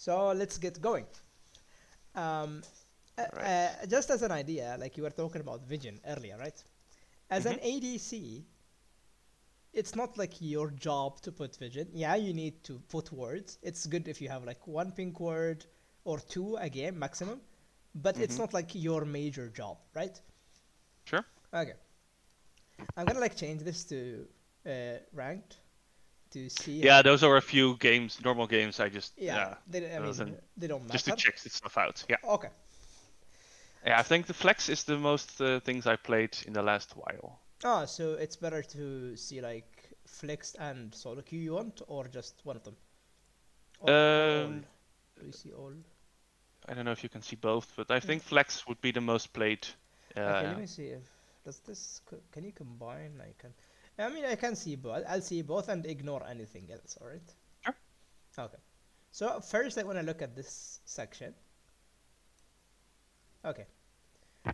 So let's get going. Um, Right. just as an idea, like you were talking about vision earlier, right? As Mm-hmm. an ADC, it's not like your job to put vision. Yeah, you need to put words. It's good if you have like one pink word or two a game maximum, but it's Mm-hmm. not like your major job, right? Sure. Okay, I'm gonna like change this to ranked to see Yeah, how. those are a few games, normal games. I just Yeah, yeah, I it mean wasn't they don't just to matter. check this stuff out. Yeah. Okay, Yeah, I think the flex is the most things I played in the last while. so it's better to see like Flex and solo queue you want, or just one of them, or all. Um, Do you see all? I don't know if you can see both, but I Mm. think flex would be the most played. Okay, let Uh, me see if does this can you combine? I can. I mean, I can see both. I'll see both and ignore anything else. All right. sure. Okay. So first, I want to look at this section. Okay.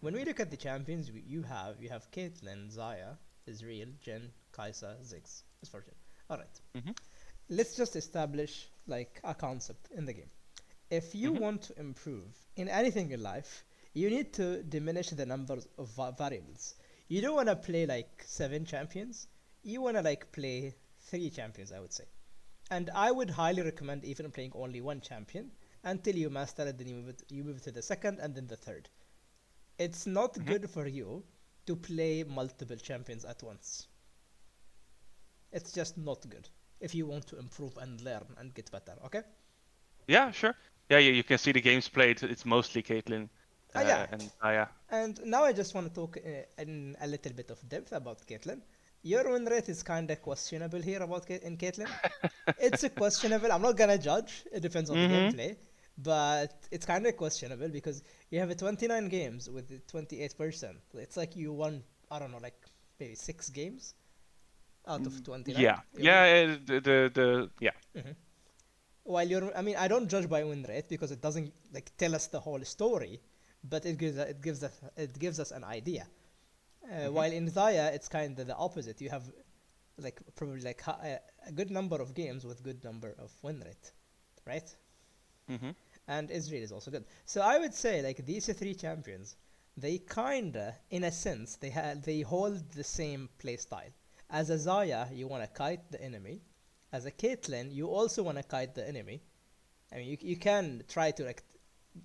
When we look at the champions, you have Caitlyn, Zaya, Israel, Jin, Kaisa, Ziggs. It's for Jin. All right. Mm-hmm. Let's just establish like a concept in the game. If you Mm-hmm. want to improve in anything in life, you need to diminish the numbers of variables. You don't want to play like seven champions. You want to like play three champions, I would say. And I would highly recommend even playing only one champion until you master it. Then you move to the second and then the third. It's not Mm-hmm. good for you to play multiple champions at once. It's just not good if you want to improve and learn and get better. Okay? Yeah, sure. Yeah, you can see the games played. It's mostly Caitlyn Yeah. and Aya. And now I just want to talk in a little bit of depth about Caitlyn. Your win rate is kind of questionable here in Caitlyn. It's a questionable. I'm not gonna judge. It depends on the Mm-hmm. gameplay, but it's kind of questionable because you have a 29 games with 28%. It's like you won. I don't know, like maybe 6 games out of 29. Yeah, yeah. The yeah. Mhm. While I mean, I don't judge by win rate because it doesn't like tell us the whole story, but it gives us an idea. Mm-hmm. While in Zaya, it's kind of the opposite. You have like probably like a good number of games with good number of win rate, right? Mm-hmm. And Israel is also good. So I would say like these three champions, they kinda, in a sense, they hold the same play style. As a Zaya, you wanna kite the enemy. As a Caitlyn, you also wanna kite the enemy. I mean, you can try to like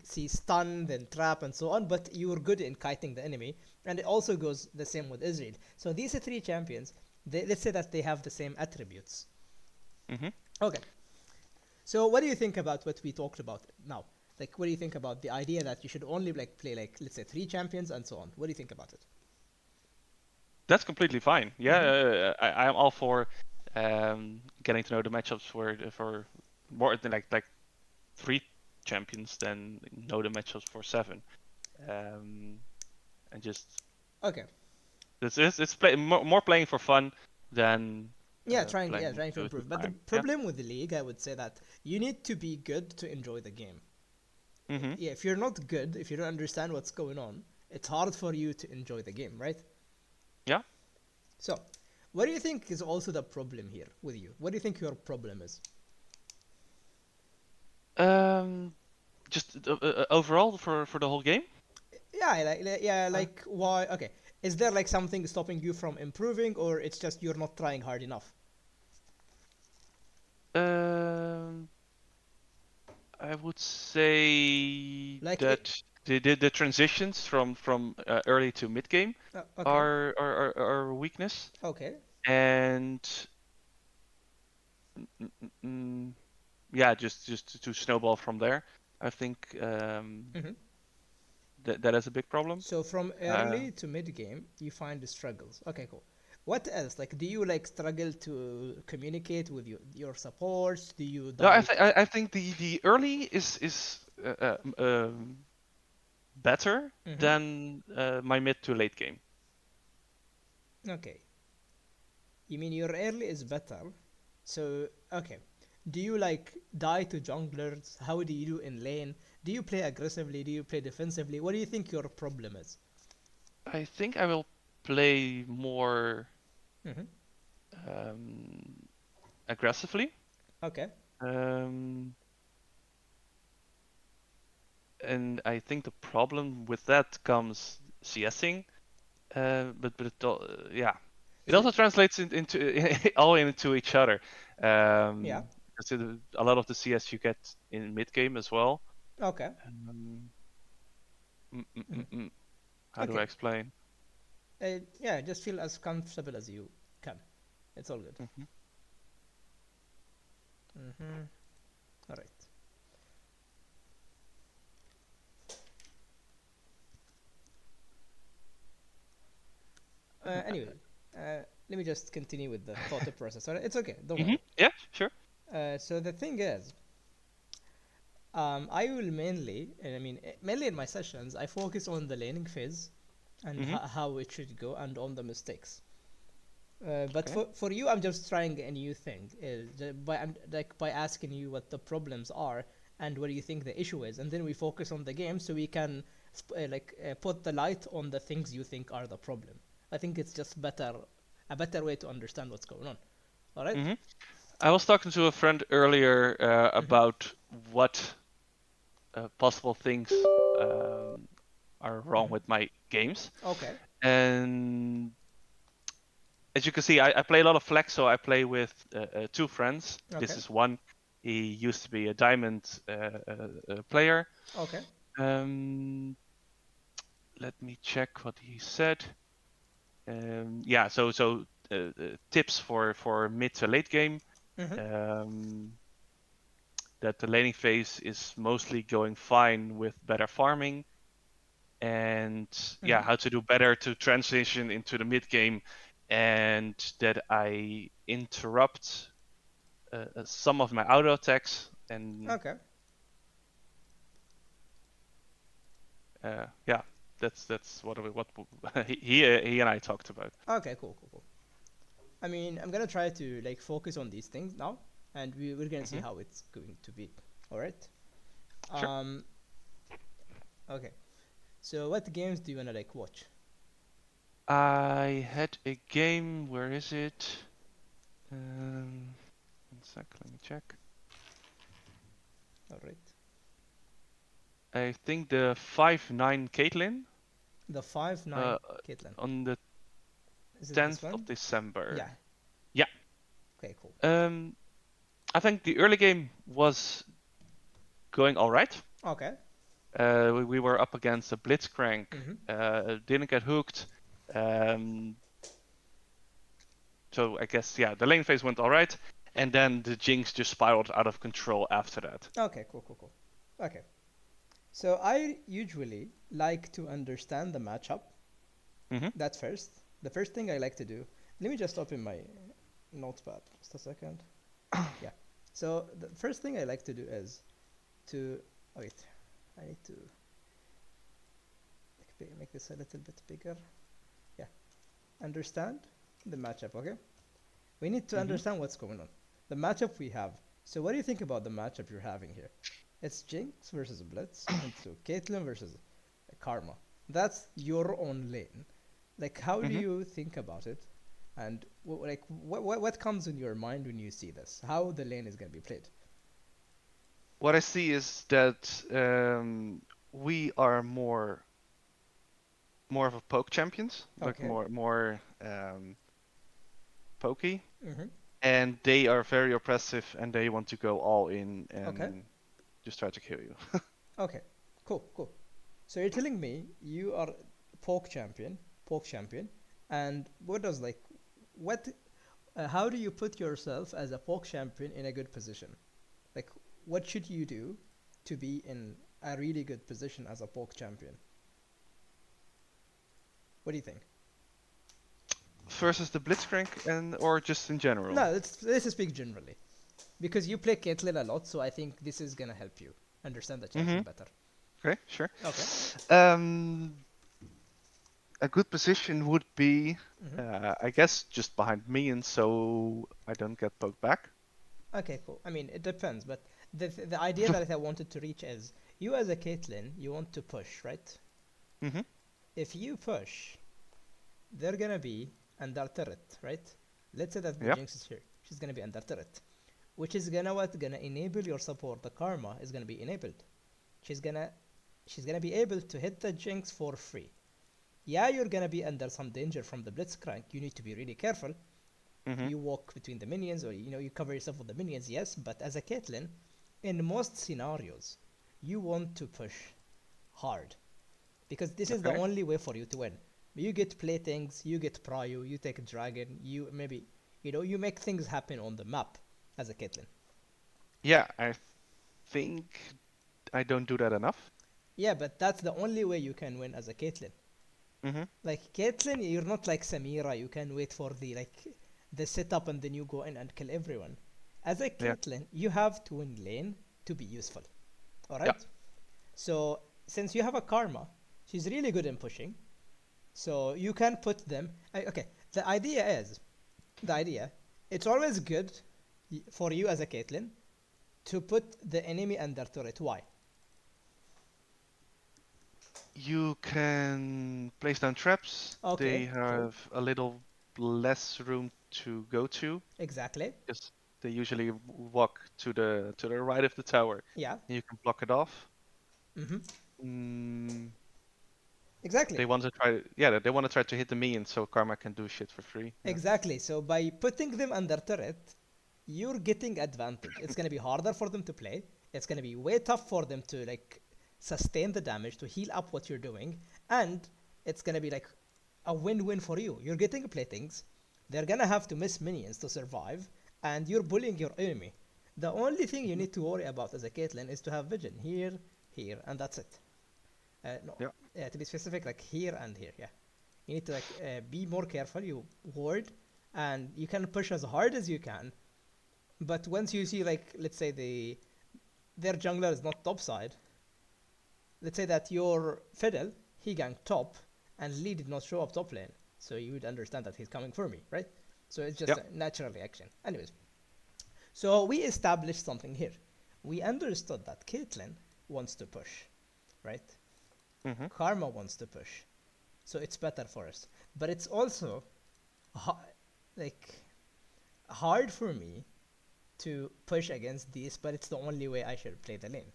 see stun, then trap, and so on, but you're good in kiting the enemy, and it also goes the same with Israel. So these three champions, let's say that they have the same attributes. Mm-hmm. Okay, so what do you think about what we talked about now? Like, what do you think about the idea that you should only like play like let's say three champions and so on? What do you think about it? That's completely fine. Yeah, Mm-hmm. I'm all for getting to know the matchups for more than like three champions than know the matchups for seven. Um, and just Okay. it's more playing for fun than Yeah, trying yeah playing trying to to improve. But the prime. Yeah. problem with the league, I would say that you need to be good to enjoy the game. Mm-hmm. Yeah, if you're not good, if you don't understand what's going on, it's hard for you to enjoy the game, right? Yeah. So, what do you think is also the problem here with you? What do you think your problem is? Um, just overall for the whole game. Yeah, yeah, Uh, like why? Okay, is there like something stopping you from improving, or it's just you're not trying hard enough? um, I would say Like, that the transitions from early to mid game okay, are a weakness, okay, and mm, mm, mm, yeah, just to snowball from there. I think hmm that is a big problem. so from Uh, early to mid game, you find the struggles. Okay, cool. What else? Like, do you like struggle to communicate with your supports? Do you no, die? I think the early is better Mm-hmm. than my mid to late game. Okay, you mean your early is better? So, okay. Do you like die to junglers? How do you do in lane? Do you play aggressively? Do you play defensively? What do you think your problem is? I think I will play more Mm-hmm. um, aggressively. Okay. Um, and I think the problem with that comes CSing, but yeah, it So also translates into all into each other. yeah, 'Cause a lot of the CS you get in mid game as well. okay, Um, mm, mm, hmm mm, mm. How do I okay. explain? Yeah, just feel as comfortable as you can. It's all good. Hmm. Mm-hmm. All right. Anyway, let me just continue with the thought process. All right? It's okay. Don't Hmm. worry. Yeah, sure. So the thing is, I will mainly, and I mean, mainly in my sessions, I focus on the laning phase and Hmm. how it should go and on the mistakes. But Okay. for you, I'm just trying a new thing. By I'm like by asking you what the problems are and what do you think the issue is, and then we focus on the game so we can put the light on the things you think are the problem. I think it's just a better way to understand what's going on. All right? Hmm. I was talking to a friend earlier Mm-hmm. about what possible things are wrong Mm-hmm. with my games, Okay. and as you can see, I play a lot of flex, so I play with two friends. This Okay. is one. He used to be a diamond player. Okay. Um, Let me check what he said. Yeah, tips for mid to late game. Mm-hmm. Um, that the laning phase is mostly going fine with better farming, and Mm-hmm. yeah, how to do better to transition into the mid game, and that I interrupt some of my auto attacks, and Okay. yeah, that's what he and I talked about. Okay. Cool. Cool. Cool. I mean, I'm gonna try to like focus on these things now, and we're gonna see Hmm. how it's going to be. All right. Sure. Um. Okay. So, what games do you wanna like watch? I had a game. Where is it? Um, 1 sec. Let me check. All right. I think the 5-9 Caitlyn The 5-9 uh, Caitlyn. on the Is it this 10th of one? Yeah. December. Yeah. Okay. Cool. Um, I think the early game was going all right. Okay. We were up against a Blitzcrank, Mhm. didn't get hooked. Um, so I guess, yeah, the lane phase went all right. And then the Jinx just spiraled out of control after that. Okay. Cool. Cool. Cool. Okay. So I usually like to understand the matchup. Hmm. That's first. The first thing I like to do. Let me just open my notepad. Just a second. Yeah. So the first thing I like to do is to wait. I need to make this a little bit bigger. Yeah. Understand the matchup. Okay. We need to Hmm. understand what's going on. The matchup we have. So what do you think about the matchup you're having here? It's Jinx versus Blitz, and so Caitlyn versus Karma. That's your own lane. Like, how do Hmm. you think about it? And what comes in your mind when you see this? How the lane is gonna be played? What I see is that we are more of a poke champions, like Okay. more pokey, Mm-hmm. and they are very oppressive and they want to go all in Okay. and just try to kill you. Okay. Cool. Cool. So you're telling me you are poke champion, and what does like what? How do you put yourself as a poke champion in a good position? Like, what should you do to be in a really good position as a poke champion? What do you think? Versus the Blitzcrank and or just in general. No, let's speak generally because you play Caitlyn a lot, so I think this is gonna help you understand the Hmm. champion better. Okay, sure. Okay. Um, a good position would be, Mm-hmm. I guess, just behind me, and so I don't get poked back. Okay, cool. I mean, it depends, but the idea that I wanted to reach is you as a Caitlyn, you want to push, right? Hmm. If you push, they're gonna be under turret, right? Let's say that the Yeah. Jinx is here. She's gonna be under turret, which is gonna enable your support. The Karma is gonna be enabled. She's gonna she's gonna be able to hit the Jinx for free. Yeah, you're gonna be under some danger from the Blitzcrank. You need to be really careful. Mm-hmm. You walk between the minions, or you cover yourself with the minions. Yes, but as a Caitlyn, in most scenarios, you want to push hard because this is the Okay. only way for you to win. You get playthings, you get prio, you take a dragon, you maybe you make things happen on the map as a Caitlyn. Yeah, I think I don't do that enough. Yeah, but that's the only way you can win as a Caitlyn. Mm-hmm. Like Caitlyn, you're not like Samira. You can wait for the setup and then you go in and kill everyone. As a Yeah. Caitlyn, you have to win lane to be useful. All Yeah. right. So since you have a Karma, she's really good in pushing. So you can put them. Okay. The idea is the idea. It's always good for you as a Caitlyn to put the enemy under turret. Why? You can place down traps. Okay. They Cool. have a little less room to go to Exactly. because they usually walk to the right of the tower. Yeah. And you can block it off. Mm-hmm. Mm, Exactly. they want to try. Yeah, they want to try to hit the minion so Karma can do shit for free. Yeah. Exactly. So by putting them under turret, you're getting advantage. It's gonna be harder for them to play. It's gonna be way tough for them to sustain the damage to heal up what you're doing, and it's gonna be like a win-win for you. You're getting playthings. They're gonna have to miss minions to survive, and you're bullying your enemy. The only thing you Mhm. need to worry about as a Caitlyn is to have vision here, here, and that's it. No, Yeah. to be specific, like here and here. Yeah, you need to be more careful. You ward, and you can push as hard as you can. But once you see let's say their jungler is not topside, let's say that your Fiddle he ganked top, and Lee did not show up top lane, so you would understand that he's coming for me, right? So it's just Yeah. a natural reaction. Anyways, so we established something here. We understood that Caitlyn wants to push, right? Mm-hmm. Karma wants to push, so it's better for us. But it's also ha- like hard for me to push against these, but it's the only way I should play the lane.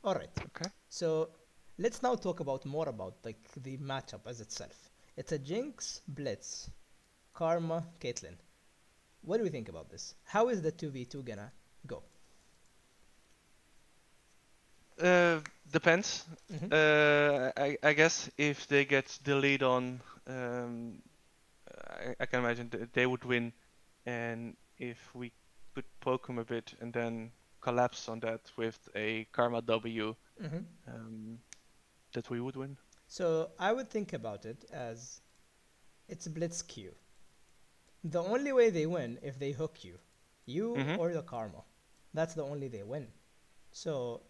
All right. Okay. So let's now talk about more about the matchup as itself. It's a Jinx, Blitz, Karma, Caitlyn. What do we think about this? How is the 2v2 gonna go? Uh, Depends. Mm-hmm. I guess if they get the lead on, I can imagine they would win, and if we could poke them a bit and then collapse on that with a Karma W, Mm-hmm. um, that we would win. So I would think about it as it's Blitz Q. The only way they win if they hook you Mm-hmm. or the Karma. That's the only they win. So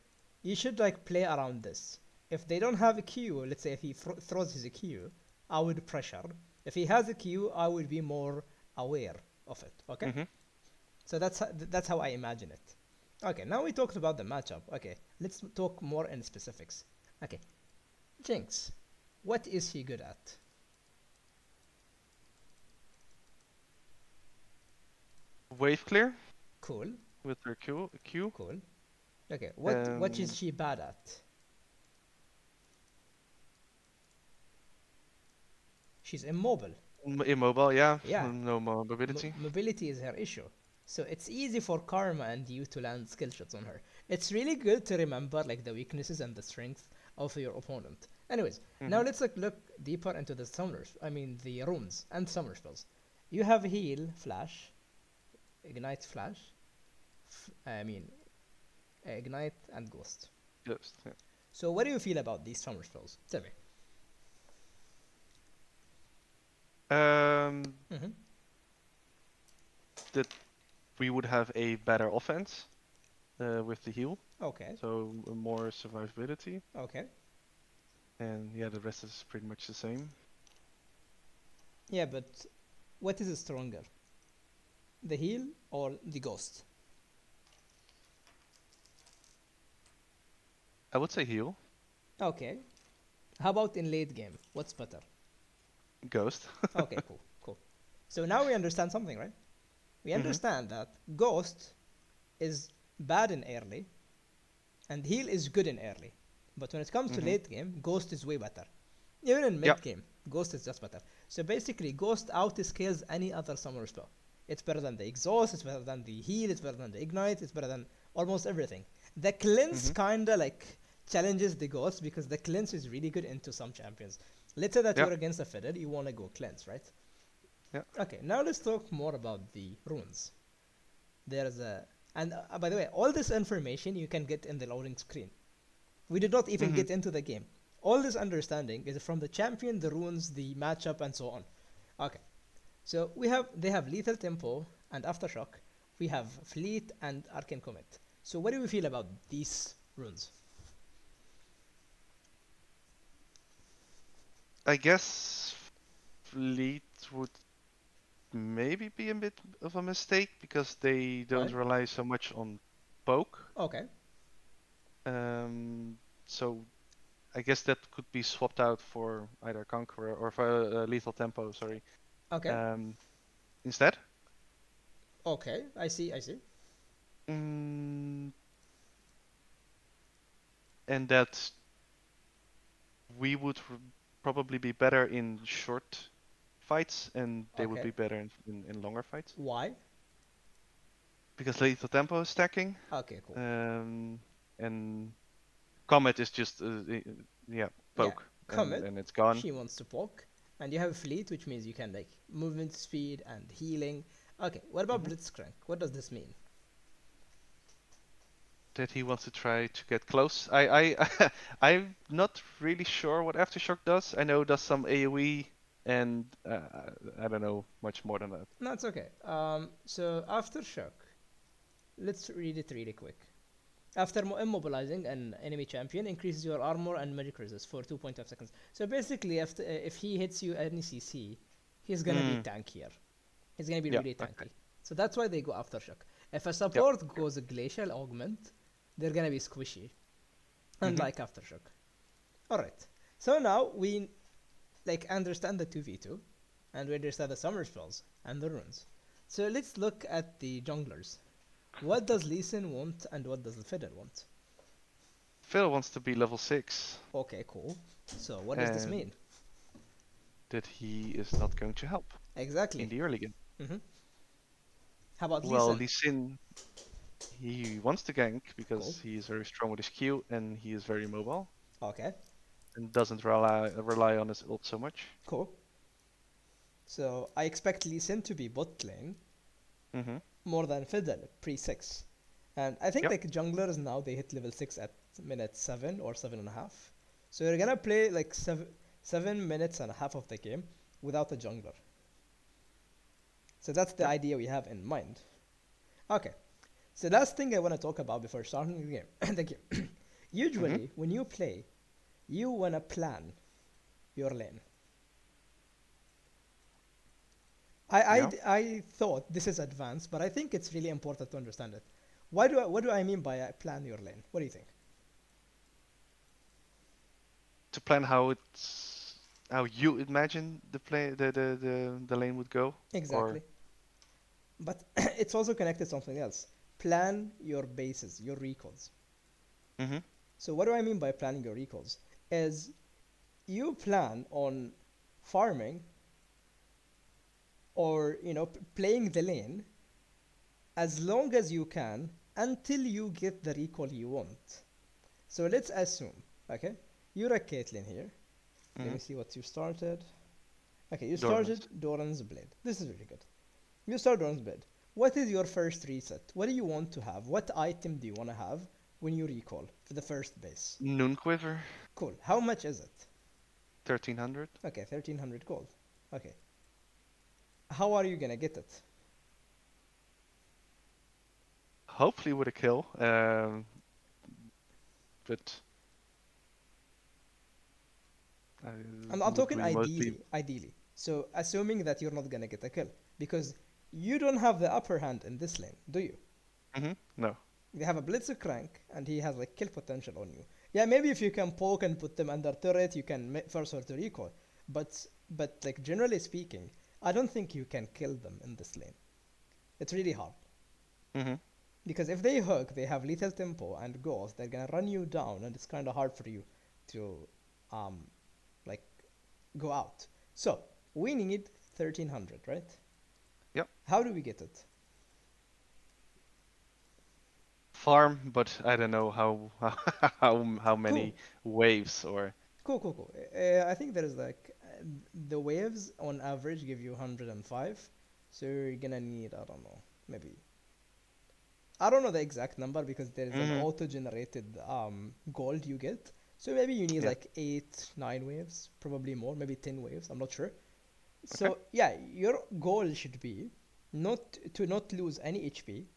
you should play around this. If they don't have a Q, let's say if he throws his Q, I would pressure. If he has a Q, I would be more aware of it. Okay. Mm-hmm. So that's how I imagine it. Okay. Now we talked about the matchup. Okay. Let's talk more in specifics. Okay. Jinx, what is he good at? Wave clear Cool. with her Q. Cool. Okay. What is she bad at? She's immobile. Immobile, yeah. Yeah. No mobility. Mobility is her issue. So it's easy for Karma and you to land skill shots on her. It's really good to remember the weaknesses and the strengths of your opponent. Anyways, now Mm-hmm. let's look deeper into the summoners. I mean the runes and summoner spells. You have heal, flash, ignite, flash. I mean ignite and ghost. Yes. Yeah. So what do you feel about these summoner spells? Tell me. Um, Mm-hmm. that we would have a better offense with the heal, Okay. so more survivability, Okay. and yeah, the rest is pretty much the same. Yeah, but what is stronger? The heal or the ghost? I would say heal, Okay. How about in late game? What's better? ghost. Okay, cool, cool. So now we understand something, right? We Mm-hmm. understand that ghost is bad in early and heal is good in early. But when it comes to Mm-hmm. late game, Ghost is way better. Even in Yeah. mid game, Ghost is just better. So basically, Ghost outscales any other summoner spell. It's better than the Exhaust, it's better than the Heal, it's better than the Ignite, it's better than almost everything. The Cleanse Mm-hmm. kinda like challenges the Ghost because the Cleanse is really good into some champions. Let's say that Yeah. you're against a Fiddle, you wanna go Cleanse, right? Yeah. Okay, now let's talk more about the runes. There's a. And by the way, all this information you can get in the loading screen. We did not even Mm-hmm. get into the game. All this understanding is from the champion, the runes, the matchup, and so on. Okay, so they have lethal tempo and aftershock. We have fleet and arcane comet. So what do we feel about these runes? I guess Fleet would maybe be a bit of a mistake because they don't Why? rely so much on poke. Okay, Um, so I guess that could be swapped out for either Conqueror or for Lethal Tempo, sorry, okay, um, instead. okay. I see. I see. Mm, and that we would probably be better in short fights and they would Okay. be better in longer fights. Why? Because Lethal Tempo is stacking, Okay, cool. um, and Comet is just, yeah, Yeah, poke, Comet, and it's gone. she wants to poke, and you have fleet, which means you can like movement speed and healing. Okay, what about Hmm. Blitzcrank? What does this mean? That he wants to try to get close. I'm not really sure what Aftershock does. I know it does some AoE, and I don't know much more than that. No, it's okay. So aftershock, let's read it really quick. After immobilizing an enemy champion, increases your armor and magic resist for 2.5 seconds. So basically, if he hits you any CC, he's gonna be Mm, tankier. He's gonna be yeah. really Okay. tanky. So that's why they go aftershock. If a Yep. support goes glacial augment, they're gonna be squishy, Mm-hmm. unlike aftershock. All right. So now we like understand the 2v2 and we understand the summer spells and the runes. So let's look at the junglers. What does Lee Sin want and what does the Fiddle want? Phil wants to be level 6, Okay, cool. So what does this and mean? that he is not going to help in Exactly. the early game. Hmm. How about Lee Well, Sin? Lee Sin, he wants to gank Cool. because he is very strong with his Q and he is very mobile Okay, and doesn't rely on his ult so much. cool. So I expect Lee Sin to be bot lane Mm-hmm. more than Fiddle pre 6. And I think Yep. like junglers now they hit level 6 at minute 7 or 7.5. So you're gonna play like 7 minutes and a half of the game without a jungler. So that's the Yep. idea we have in mind. Okay. So last thing I want to talk about before starting the game. the game. Mm-hmm. Usually when you play, you wanna plan your lane. Yeah. I thought this is advanced, but I think it's really important to understand it. What do I mean by plan your lane? What do you think? To plan how you imagine the lane would go, or Exactly. But it's also connected to something else. Plan your bases, your recalls. mm-hmm. So what do I mean by planning your recalls? Is you plan on farming or playing the lane as long as you can until you get the recall you want. So let's assume, okay, you're a Caitlyn here. Let Mm-hmm. me see what you started. Okay, you Doran's. started Doran's Blade. This is really good. You start Doran's Blade. What is your first reset? What do you want to have? What item do you want to have when you recall for the first base? Noon Quiver, Cool. How much is it? 1300. Okay, 1300 gold. Okay. How are you gonna get it? Hopefully with a kill, but I I'm would talking be mostly. ideally. Ideally. So, assuming that you're not gonna get a kill. Because you don't have the upper hand in this lane, do you? Mm-hmm. No. They have a Blitzcrank, and he has like kill potential on you. Yeah, maybe if you can poke and put them under turret, you can force her to recall. But like generally speaking, I don't think you can kill them in this lane. It's really hard. Mm-hmm. Because if they hook, they have lethal tempo and goals. They're gonna run you down, and it's kind of hard for you to, um, like go out. So we need 1300, right? Yep. How do we get it? Farm, but I don't know how how Cool, many waves or. cool. I think there is like the waves on average give you 105, so you're gonna need, I don't know, maybe, I don't know the exact number because there is an Hmm. auto-generated gold you get. So maybe you need Yeah. like 8, 9 waves, probably more, maybe 10 waves. I'm not sure. Okay. So yeah, your goal should be not lose any HP,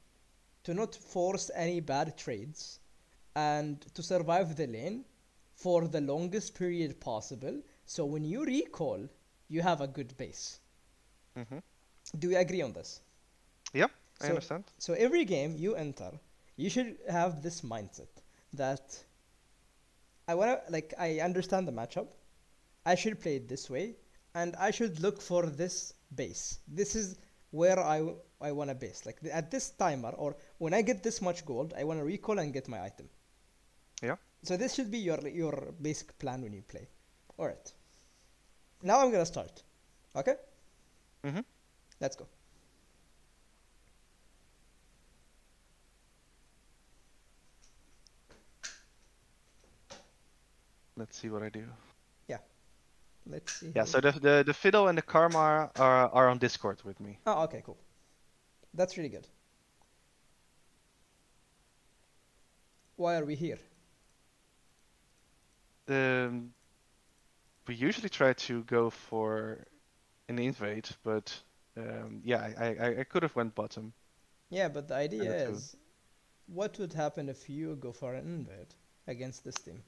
to not force any bad trades, and to survive the lane for the longest period possible. So when you recall, you have a good base. Hmm. Do we agree on this? Yep, I So understand. so every game you enter, you should have this mindset that I understand the matchup. I should play it this way, and I should look for this base. This is where I want to base. Like at this timer, or when I get this much gold, I want to recall and get my item. Yeah. So this should be your basic plan when you play. All right. Now I'm gonna start. Okay, Hmm. let's go. Let's see what I do. Yeah, let's see Yeah, here. so the fiddle and the karma are on Discord with me. Oh, okay, cool. That's really good. Why are we here? Um, we usually try to go for an invade, but yeah, I could have went bottom Yeah, but the idea too. is, what would happen if you go for an invade against this team?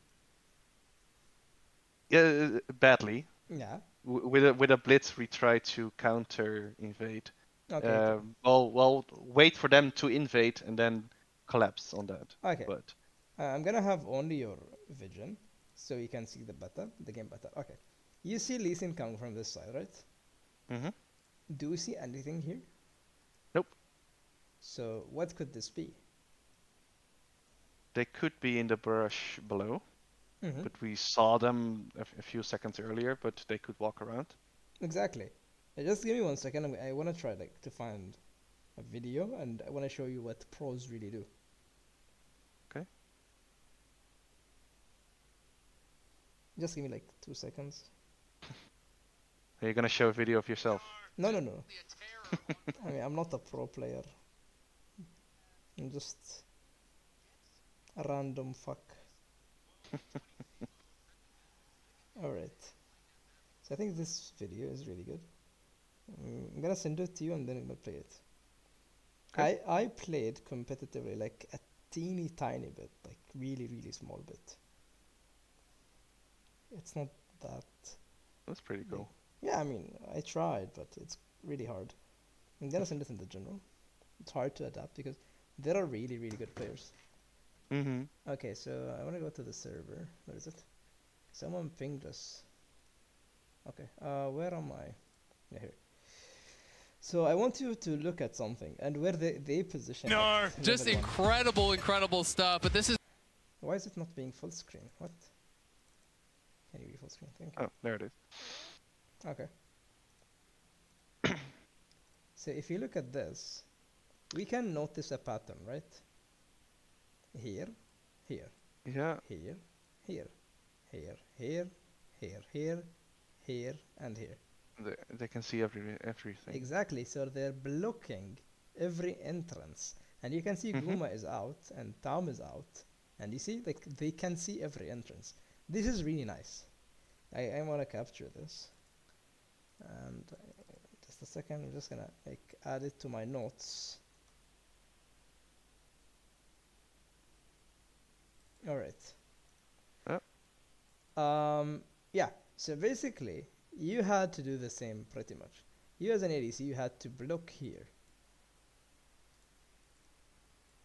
Yeah, badly. Yeah. With a blitz, we try to counter invade. Okay, cool. Well, wait for them to invade and then collapse on that. Okay. But I'm gonna have only your vision, so you can see the game better. Okay. You see Lee Sin coming from this side, right? hmm Do you see anything here? nope, So what could this be? they could be in the brush below, Mm-hmm. but we saw them a few seconds earlier. But they could walk around. Exactly. Just give me 1 second. I wanna try like to find a video, and I wanna show you what pros really do. Okay. Just give me like 2 seconds. Are you gonna show a video of yourself? No. I mean, I'm not a pro player. I'm just a random fuck. Alright. So I think this video is really good. I'm gonna send it to you and then I'm gonna play it. Okay. I played competitively like a teeny tiny bit, like really small bit. It's not that That's pretty big. cool. Yeah, I mean, I tried, but it's really hard. I'm gonna send it in the general. It's hard to adapt because there are really good players. Mm-hmm. Okay, so I wanna go to the server. Where is it? Someone pinged us. Okay, where am I? Yeah, here. So I want you to look at something and where they position No, at just level 1. incredible stuff. But this is Why is it not being full screen? What? Can you be full screen? Thank you. Oh, there it is. Okay. So if you look at this, we can notice a pattern, right? Here, here, Yeah, here, here, here, here, here, and here. they can see everything. Exactly. So they're blocking every entrance, and you can see Mm-hmm. Guma is out and Taum is out, and you see like they can see every entrance. This is really nice. I want to capture this, and just a second. I'm just gonna like add it to my notes. All right. Yeah. Yeah. So basically, you had to do the same pretty much. You as an ADC, you had to block here.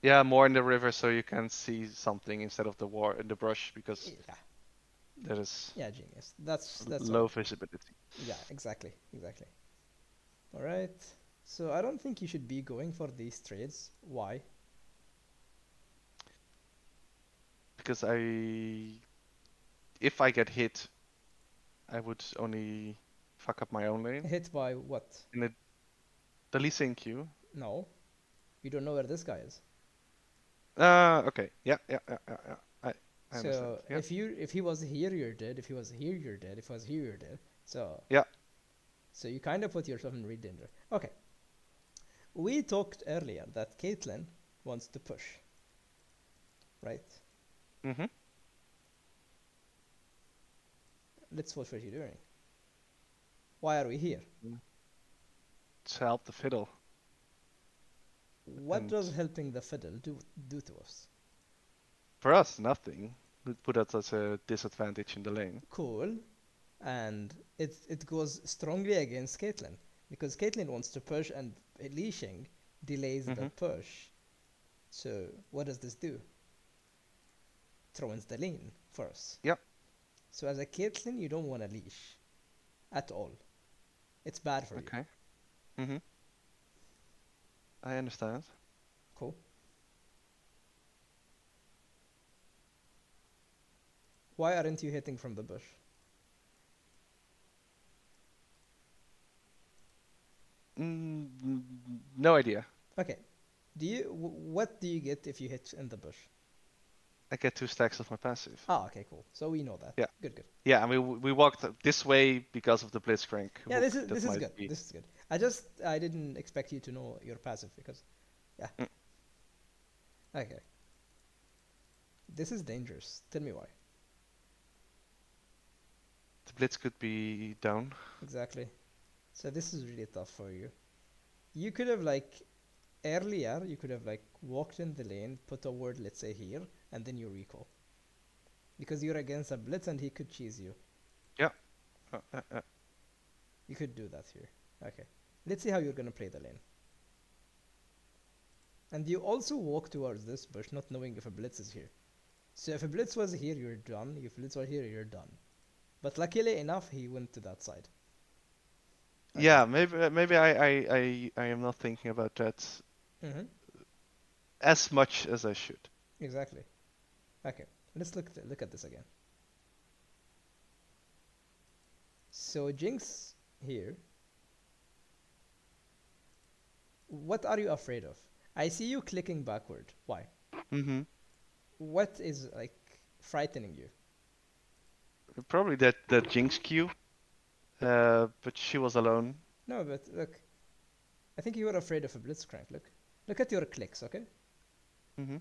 Yeah, more in the river so you can see something instead of the war in the brush because Yeah. that is Yeah, genius. That's low right. visibility. Yeah, exactly. All right. So I don't think you should be going for these trades. Why? because if I get hit, I would only fuck up my own lane. Hit by what? And the Lee Sin Q. No. You don't know where this guy is. Okay. Yeah. I understand. So Yeah. if he was here, you're dead. If he was here, you're dead. If he was here, you're dead. So Yeah. so you kind of put yourself in real danger. Okay. We talked earlier that Caitlyn wants to push, right? Mm-hmm. Let's watch what you're doing. Why are we here? To help the fiddle. What And does helping the fiddle do to us? for us, nothing. Would put us at a disadvantage in the lane. Cool. And it goes strongly against Caitlyn because Caitlyn wants to push and leashing delays the push. So what does this do? Throws the lane for us. Yep. So as a Caitlyn, you don't want to leash at all. It's bad for you. Okay. Mm-hmm. I understand. Cool. Why aren't you hitting from the bush? No idea. Okay. What do you get if you hit in the bush? I get 2 stacks of my passive. Ah, okay, cool. So we know that. Yeah. Good. Yeah, and we walked this way because of the Blitzcrank. Yeah, this is might good. be- This is good. I didn't expect you to know your passive because, yeah. Okay. This is dangerous. Tell me why. The Blitz could be down. Exactly. So this is really tough for you. You could have earlier you could have walked in the lane, put a ward, let's say here, and then you recall. Because you're against a blitz and he could cheese you. Yeah. You could do that here. Okay. Let's see how you're gonna play the lane. And you also walk towards this bush not knowing if a blitz is here. So if a blitz was here, you're done. If a blitz was here, you're done. But luckily enough, he went to that side. Okay. Yeah, maybe I am not thinking about that as much as I should. Exactly. Okay. Let's look at this again. So Jinx here. What are you afraid of? I see you clicking backward. Why? Mm-hmm. What is frightening you? Probably that Jinx Q. But she was alone. No, but look. I think you are afraid of a Blitzcrank. Look at your clicks, okay?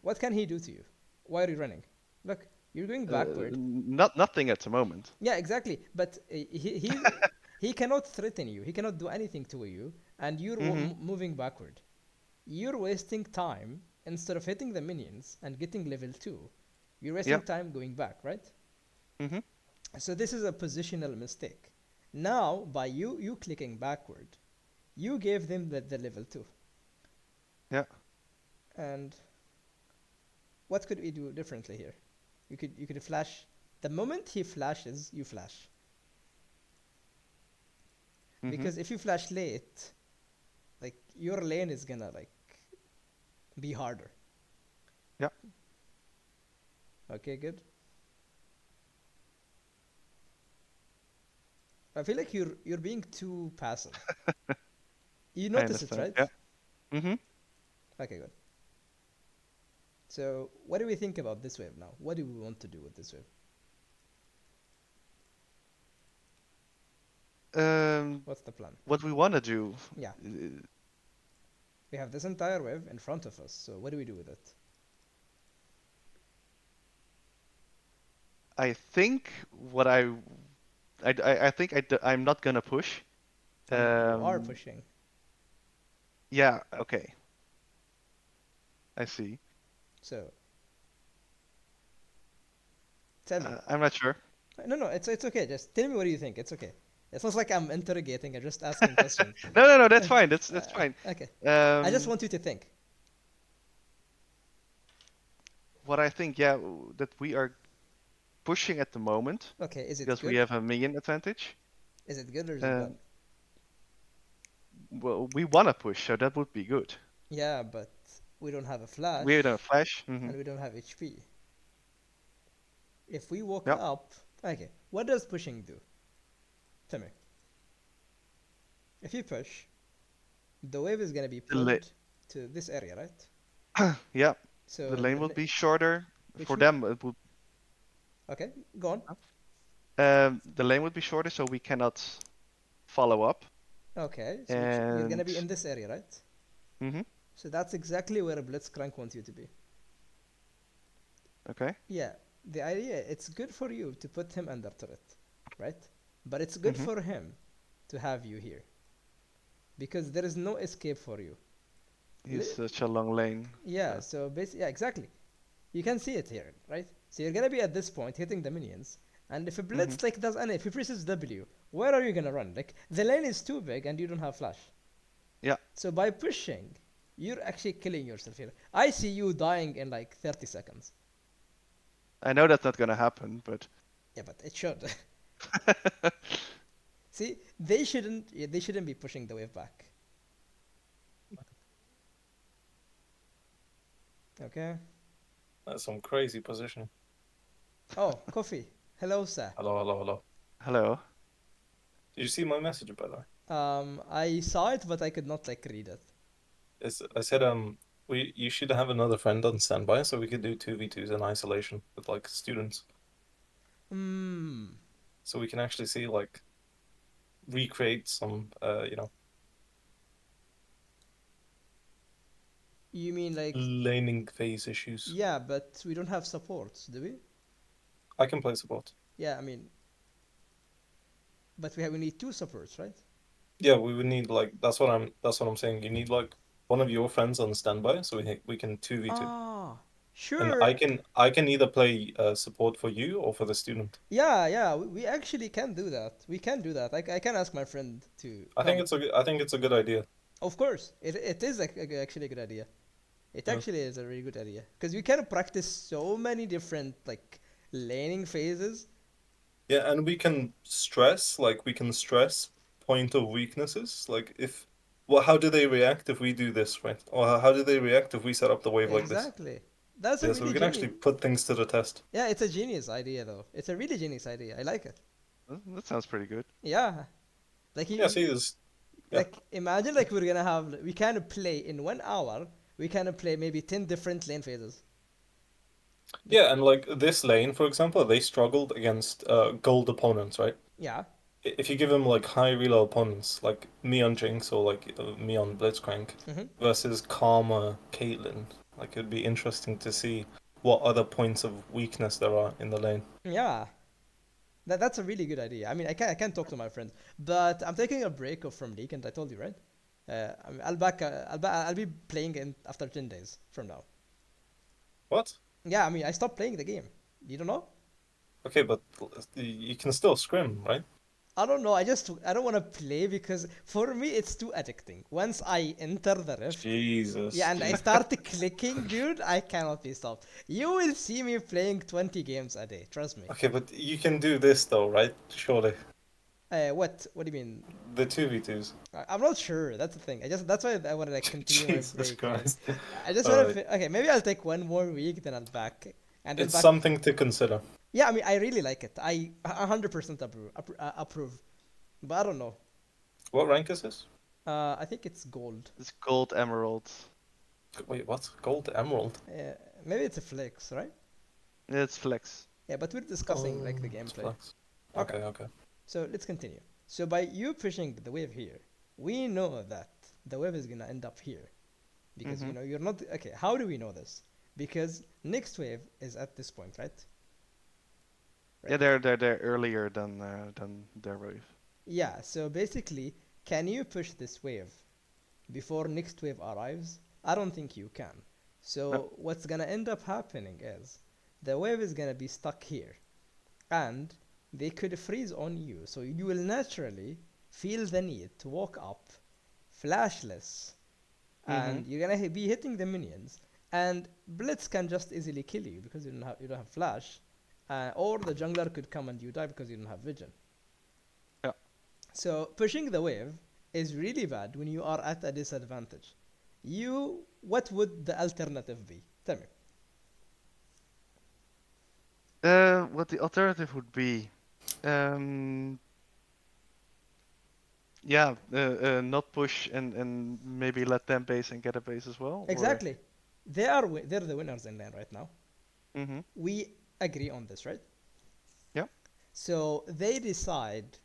What can he do to you? Why are you running? Look, you're going backward. Nothing at the moment. Yeah, exactly. But he cannot threaten you. He cannot do anything to you, and you're moving backward. You're wasting time instead of hitting the minions and getting level 2. You're wasting time going back, right? So this is a positional mistake. Now, by you clicking backward, you gave them the level 2. Yeah. And what could we do differently here? You could flash. The moment he flashes, you flash. Because if you flash late, your lane is gonna be harder. Yeah. Okay, good. I feel like you're being too passive. You notice it, right? Yeah. Mm-hmm. Okay, good. So, what do we think about this wave now? What do we want to do with this wave? What's the plan? What we want to do. Yeah. We have this entire wave in front of us, so what do we do with it? I think I'm not gonna push. You are pushing. Yeah. Okay. I see. So, tell me. I'm not sure. No, it's okay. Just tell me what do you think. It's okay. It's not like I'm interrogating. I'm just asking questions. No. That's fine. That's fine. Okay. I just want you to think. What I think, that we are pushing at the moment. Okay, is it because good? we have a minion advantage. Is it good or is it bad? Well, we wanna push, so that would be good. Yeah, but we don't have a flash. We don't have flash. And we don't have HP. if we walk Yep. up, okay, what does pushing do? Tell me. If you push, the wave is gonna be The la- pulled to this area, right? yeah, the So, lane will be shorter. which For mean, them, it would. okay, go on. The lane would be shorter, so we cannot follow up. Okay, so you're gonna And be in this area, right? hmm So that's exactly where Blitzcrank wants you to be. okay. Yeah, the idea, it's good for you to put him under turret, right? But it's good hmm for him to have you here because there is no escape for you. He's Li- such a long lane. yeah, so basically, yeah, exactly. You can see it here, right? So you're gonna be at this point hitting the minions, and if a hmm blitz like does any, if he presses W, where are you gonna run? Like the lane is too big and you don't have flash. Yeah, So by pushing, you're actually killing yourself here. I see you dying in like 30 seconds. I know that's not gonna happen, but Yeah, but it should. See, they shouldn't be pushing the wave back. Okay. That's some crazy positioning. Oh, coffee. Hello, sir. Hello, hello, hello. hello. Did you see my message, by the way? I saw it, but I could not like read it. I said you should have another friend on standby so we could do 2v2s in isolation with like students. Hmm. So we can actually see like recreate some You mean like laning phase issues. yeah, but we don't have supports, do we? I can play support. Yeah, I mean, but we need two supports, right? Yeah, we would need like that's what I'm saying. You need like one of your friends on standby so we can 2v2. Ah, And sure. I can either play support for you or for the student. Yeah, we actually can do that. We can do that. I can ask my friend to come. I think it's a good idea. Of course, it is actually a good idea. It Yeah. actually is a really good idea because we can practice so many different like laning phases. Yeah, and we can stress point of weaknesses. Like if well, how do they react if we do this, right? Or how do they react if we set up the wave like this? Exactly. That's a Yeah, so really we can actually genius. put things to the test. Yeah, it's a genius idea though. It's a really genius idea. I like it. That sounds pretty good. Yeah. Like Yeah, see this yeah. like imagine like we're gonna have we can play in 1 hour. We can play maybe 10 different lane phases. Yeah, and like this lane, for example, they struggled against gold opponents, right? Yeah. If you give them like high reload opponents, like me on Jinx or like me on Blitzcrank Mm-hmm. versus Karma Caitlyn, like it'd be interesting to see what other points of weakness there are in the lane. Yeah. That's a really good idea. I mean, I can talk to my friends, but I'm taking a break from League, and I told you, right? I mean, I'll be playing in after 10 days from now. What? Yeah, I mean, I stopped playing the game. You don't know? Okay, but you can still scrim, right? I don't know. I don't want to play because for me it's too addicting. Once I enter the rift, Jesus. yeah, and I start clicking, dude, I cannot be stopped. You will see me playing 20 games a day. Trust me. Okay, but you can do this though, right? Surely. What? What do you mean? The 2v2s. I'm not sure. That's the thing. That's why I want to like continue my Jesus break. Right? Christ. I just want Alright. to. Okay, maybe I'll take one more week, then I'll back, and then It's back. something to consider. Yeah, I mean, I really like it. I 100% approve, but I don't know. What rank is this? I think it's gold. It's gold emerald. Wait, what? Gold Emerald? Maybe it's a flex, right? It's flex. Yeah, but we're discussing like the It's gameplay. flex. Okay. Okay. So let's continue. So by you pushing the wave here, we know that the wave is gonna end up here, because you Mhm. know you're not okay. How do we know this? Because next wave is at this point, right? Yeah, they're earlier than their wave. Yeah. So basically, can you push this wave before next wave arrives? I don't think you can. So No. what's gonna end up happening is the wave is gonna be stuck here, and they could freeze on you. So you will naturally feel the need to walk up, flashless, and you're gonna be hitting the minions. And Blitz can just easily kill you because you don't have flash, or the jungler could come and you die because you don't have vision. Yeah. So pushing the wave is really bad when you are at a disadvantage. What would the alternative be? Tell me. What the alternative would be? Yeah, not push and maybe let them base and get a base as well. Exactly. They're the winners in lane right now. Mm-hmm. We agree on this, right? Yeah. So they decide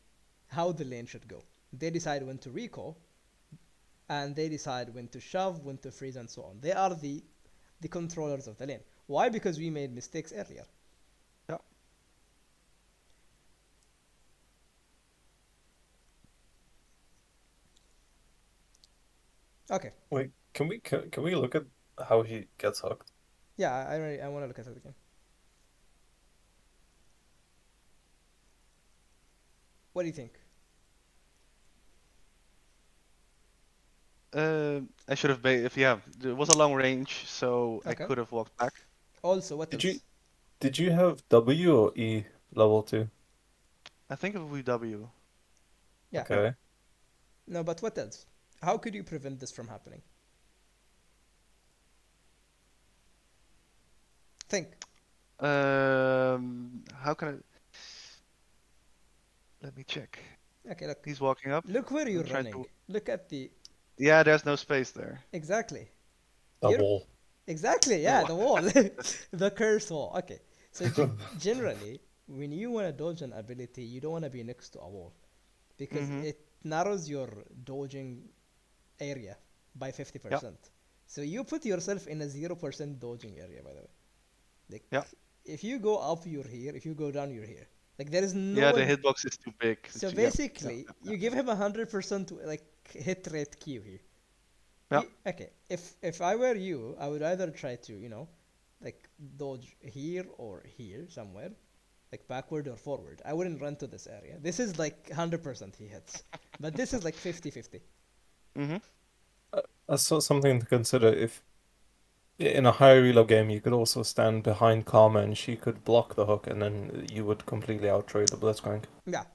how the lane should go. They decide when to recall, and they decide when to shove, when to freeze, and so on. They are the controllers of the lane. Why? Because we made mistakes earlier. Yeah. Okay. Wait, can we look at how he gets hooked? Yeah, I want to look at it again. What do you think? I should have if yeah, it was a long range, so I Okay. could have walked back. Also, what Did you else? did you have W or E level 2? I think it would be W. Yeah. Yeah. Okay. No, but what else? How could you prevent this from happening? Think. How can I? Let me check. Okay, look. He's walking up. Look where you're I'm trying running. to. Look at the Yeah, there's no space there. exactly. A You're wall. exactly, The yeah, wall. the wall. The curse wall. Okay. So generally, when you want to dodge an ability, you don't want to be next to a wall because Mm-hmm. it narrows your dodging area by Yeah. 50%. So you put yourself in a 0% dodging area, by the way. Like, Yeah. if you go up, you're here. If you go down, you're here. Like, there is no Yeah, the way. hitbox is too big. So Yeah. basically, you give him 100% like hit rate Q here. Yeah. Okay, if I were you, I would either try to like dodge here or here somewhere, like backward or forward. I wouldn't run to this area. This is like 100% he hits, but this is like 50-50. Mm-hmm. That's something to consider. If in a high reload game, you could also stand behind Karma and she could block the hook, and then you would completely outtrade the Blitzcrank. Yeah.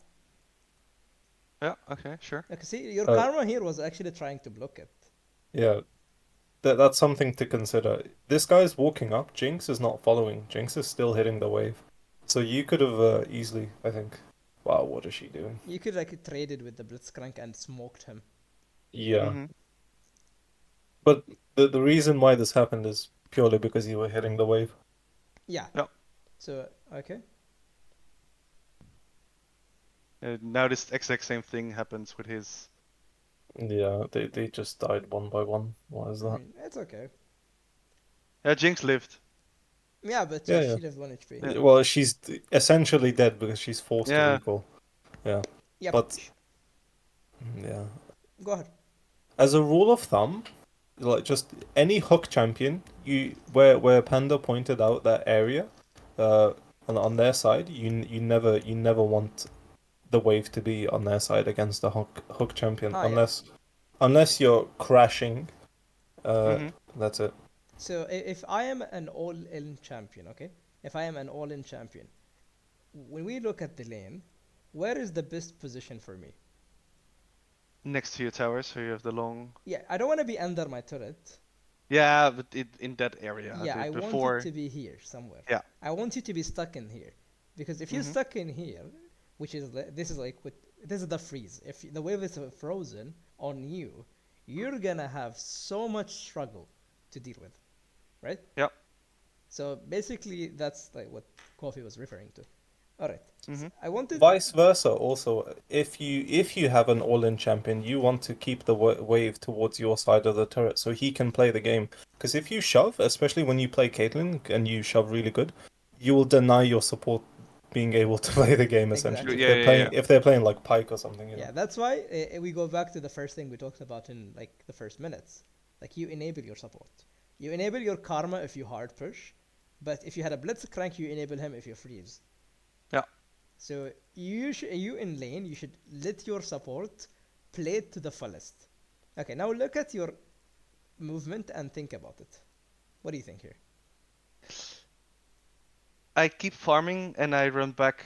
Yeah. Okay. Sure. Okay, see, your Uh, karma here was actually trying to block it. yeah, that's something to consider. This guy's walking up. Jinx is not following. Jinx is still hitting the wave. So you could have easily, I think. Wow, what is she doing? You could like traded with the Blitzcrank and smoked him. Yeah, Mm-hmm. but the reason why this happened is purely because you were hitting the wave. Yeah. Yeah. So okay. Now this exact same thing happens with his. Yeah, they just died one by one. Why is I that? mean, it's okay. Yeah, Jinx lived. Yeah, but Yeah, she left 1 HP. Yeah. Well, she's essentially dead because she's forced to Yeah. recall. Yeah, Yep. but yeah, Go ahead. as a rule of thumb, like just any hook champion, where Panda pointed out that area, uh, on their side, you never want the wave to be on their side against a hook champion Ah, yeah. unless you're crashing. Mm-hmm. That's it. So if I am an all-in champion, okay? If I am an all-in champion, when we look at the lane, where is the best position for me? Next to your tower, so you have the long. Yeah, I don't want to be under my turret. Yeah, but in that area. Yeah, I want it Before. to be here somewhere. Yeah. I want you to be stuck in here, because if you're Mhm. stuck in here, which is this is like what this is the freeze. If the wave is frozen on you, you're gonna have so much struggle to deal with, right? Yeah. So basically, that's like what Coffee was referring to. All right. Mhm. I wanted. Vice versa, also, if you have an all-in champion, you want to keep the wave towards your side of the turret so he can play the game. Because if you shove, especially when you play Caitlyn and you shove really good, you will deny your support being able to play the game essentially. Exactly. Yeah, yeah, yeah. If they're playing like Pike or something, you Yeah, know. that's why we go back to the first thing we talked about in like the first minutes. Like you enable your support. You enable your karma if you hard push, but if you had a blitzcrank, you enable him if you freeze. Yeah. So you in lane, you should let your support play it to the fullest. Okay, now look at your movement and think about it. What do you think here? I keep farming and I run back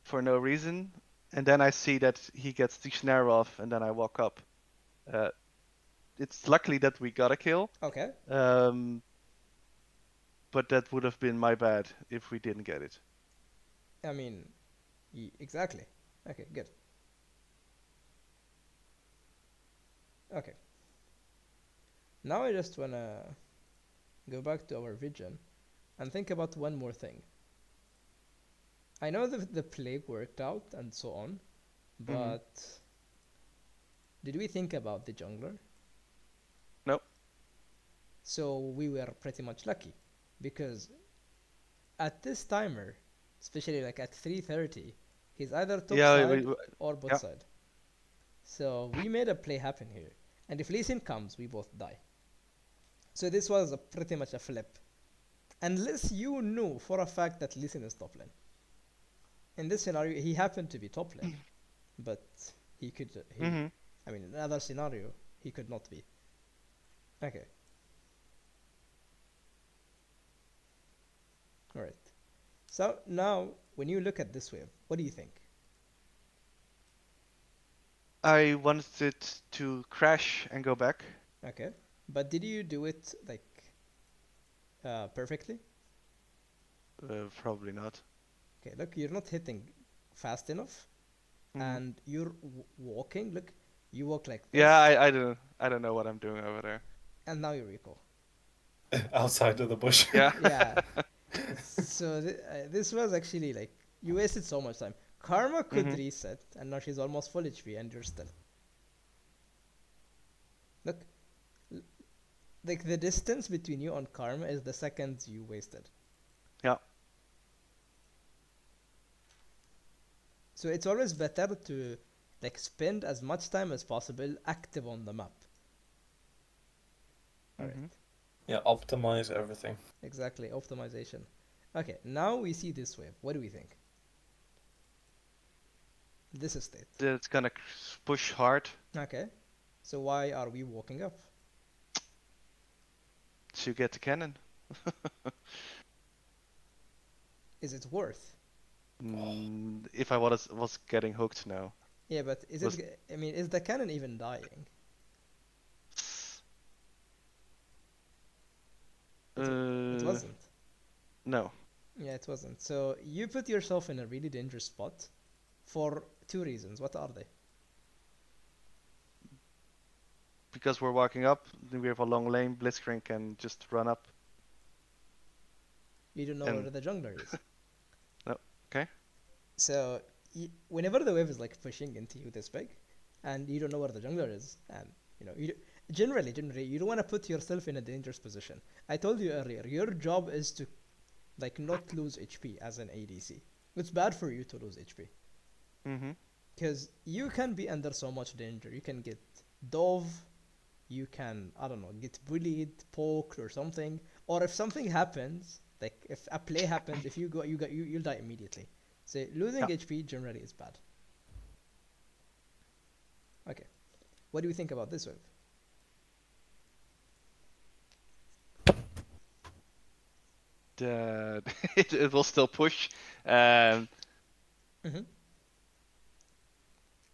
for no reason, and then I see that he gets the snare off, and then I walk up. It's luckily that we got a kill, Okay. but that would have been my bad if we didn't get it. I mean, exactly. Okay, good. Okay. Now I just wanna go back to our vision and think about one more thing. I know the plague worked out and so on, Mm-hmm. but did we think about the jungler? Nope. So we were pretty much lucky because at this timer, especially like at 3:30, he's either top Yeah. side or bot Yeah. side. So we made a play happen here. And if Lee Sin comes, we both die. So this was pretty much a flip. Unless you knew for a fact that Lee Sin is top lane. In this scenario, he happened to be top lane, but he could, Mm-hmm. I mean, in another scenario, he could not be. Okay, alright. So now, when you look at this wave, what do you think? I wanted it to crash and go back. Okay, but did you do it like perfectly? Probably not. Okay, look, you're not hitting fast enough, Mm-hmm. and you're walking. Look, you walk like Yeah, this, I don't know what I'm doing over there. and now you recall. Outside of the bush. Yeah. Yeah. So this was actually like you wasted so much time. Karma could Mm-hmm. reset, and now she's almost full HP, and you're still. Look, l- like the distance between you and Karma is the seconds you wasted. Yeah. So it's always better to like spend as much time as possible active on the map. All right, Mm-hmm. Yeah, optimize everything. exactly optimization. Okay, now we see this wave. What do we think? This is state. It's gonna push hard Okay, so why are we walking up? to get the cannon. Is it worth? If I was getting hooked now, Yeah, but is was it? I mean, is the cannon even dying? It uh wasn't. no, Yeah, it wasn't. So you put yourself in a really dangerous spot for two reasons. What are they? because we're walking up, then we have a long lane. Blitzcrank can just run up You don't know and where the jungler is. no. Okay. So whenever the wave is like pushing into you this big, and you don't know where the jungler is, and you know generally you don't want to put yourself in a dangerous position. I told you earlier, your job is to like not lose HP as an ADC. It's bad for you to lose HP Mm-hmm. because you can be under so much danger. You can get dove, you can I don't know get bullied, poked or something, or if something happens, like if a play happens, if you go you'll die immediately. So losing Yeah. HP generally is bad. Okay, what do you think about this wave? The it will still push. Um, Mm-hmm.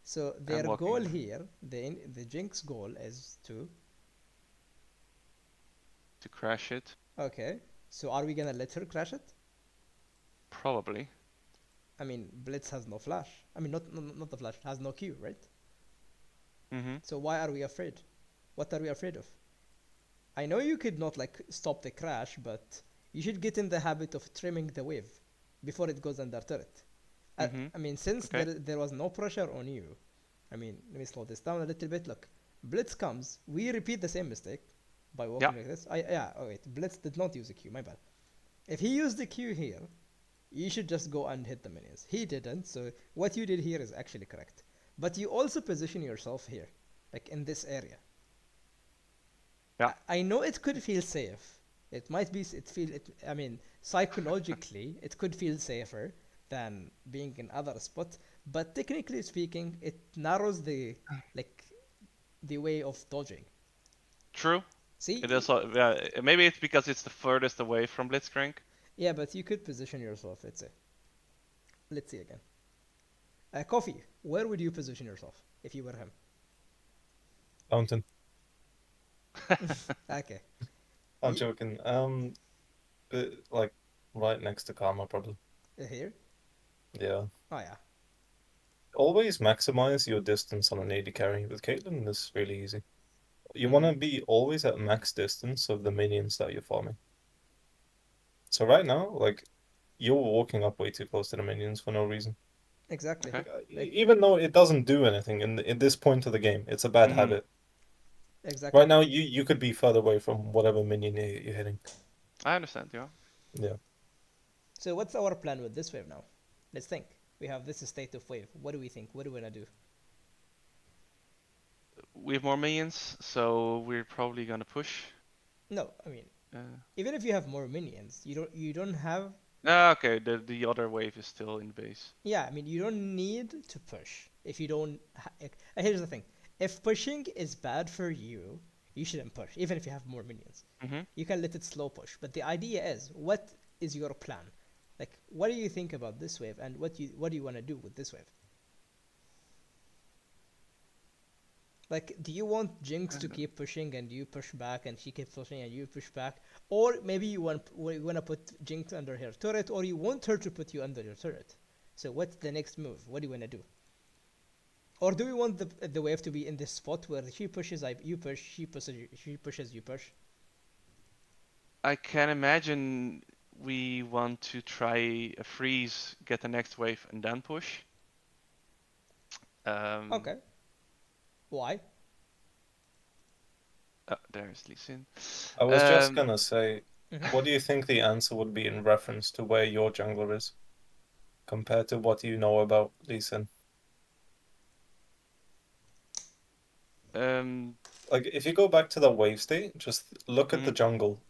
So I'm their goal walking here, the Jinx goal is to to crash it. okay. So are we gonna let her crash it? Probably. I mean, Blitz has no flash. I mean, not the flash. Has no Q, right? Mm-hmm. So why are we afraid? What are we afraid of? I know you could not like stop the crash, but you should get in the habit of trimming the wave before it goes under turret. Mm-hmm. I mean, since Okay. there was no pressure on you, I mean, let me slow this down a little bit. Look, Blitz comes, we repeat the same mistake by Yeah. walking like this. Oh wait, Blitz did not use a Q, my bad. If he used the Q here, you should just go and hit the minions. He didn't, so what you did here is actually correct. But you also position yourself here, like in this area. Yeah. I know it could feel safe. It might be. I mean, psychologically, it could feel safer than being in other spots. But technically speaking, it narrows the like the way of dodging. True. See, It is. Yeah. Maybe it's because it's the furthest away from Blitzcrank. yeah, but you could position yourself. Let's say. Let's see again. Coffee. Where would you position yourself if you were him? Fountain. Okay. I'm joking. Like right next to Karma, probably. Here. Yeah. Oh yeah, Always maximize your distance on an AD carry. With Caitlyn, this is really easy. You want Mm-hmm. to be always at max distance of the minions that you're farming. So right now, like, you're walking up way too close to the minions for no reason. exactly. Okay. Like Even though it doesn't do anything in this point of the game, it's a bad Mm-hmm. habit. exactly. Right now, you could be further away from whatever minion you're hitting. I understand. Yeah. Yeah. So what's our plan with this wave now? Let's think. We have this state of wave. What do we think? What do we wanna do? We have more minions, so we're probably gonna push. No, I mean, Uh, even if you have more minions, you don't have. okay. The other wave is still in base. Yeah, I mean, you don't need to push if you don't. Here's the thing: if pushing is bad for you, you shouldn't push, even if you have more minions. Mm-hmm. You can let it slow push. But the idea is, what is your plan? Like, what do you think about this wave, and what do you want to do with this wave? Like, do you want Jinx to keep pushing and you push back, and she keeps pushing and you push back, or maybe you wanna put Jinx under her turret, or you want her to put you under your turret? So what's the next move? What do you wanna do? Or do we want the wave to be in this spot where she pushes, you push, she pushes, you push? I can imagine we want to try a freeze, get the next wave, and then push. Um, Okay. Why? there's Lee Sin. I was just Um, gonna say, Hmm. what do you think the answer would be in reference to where your jungler is compared to what you know about Lee Sin? um, Like, if you go back to the wave state, just look at the mhm. jungle.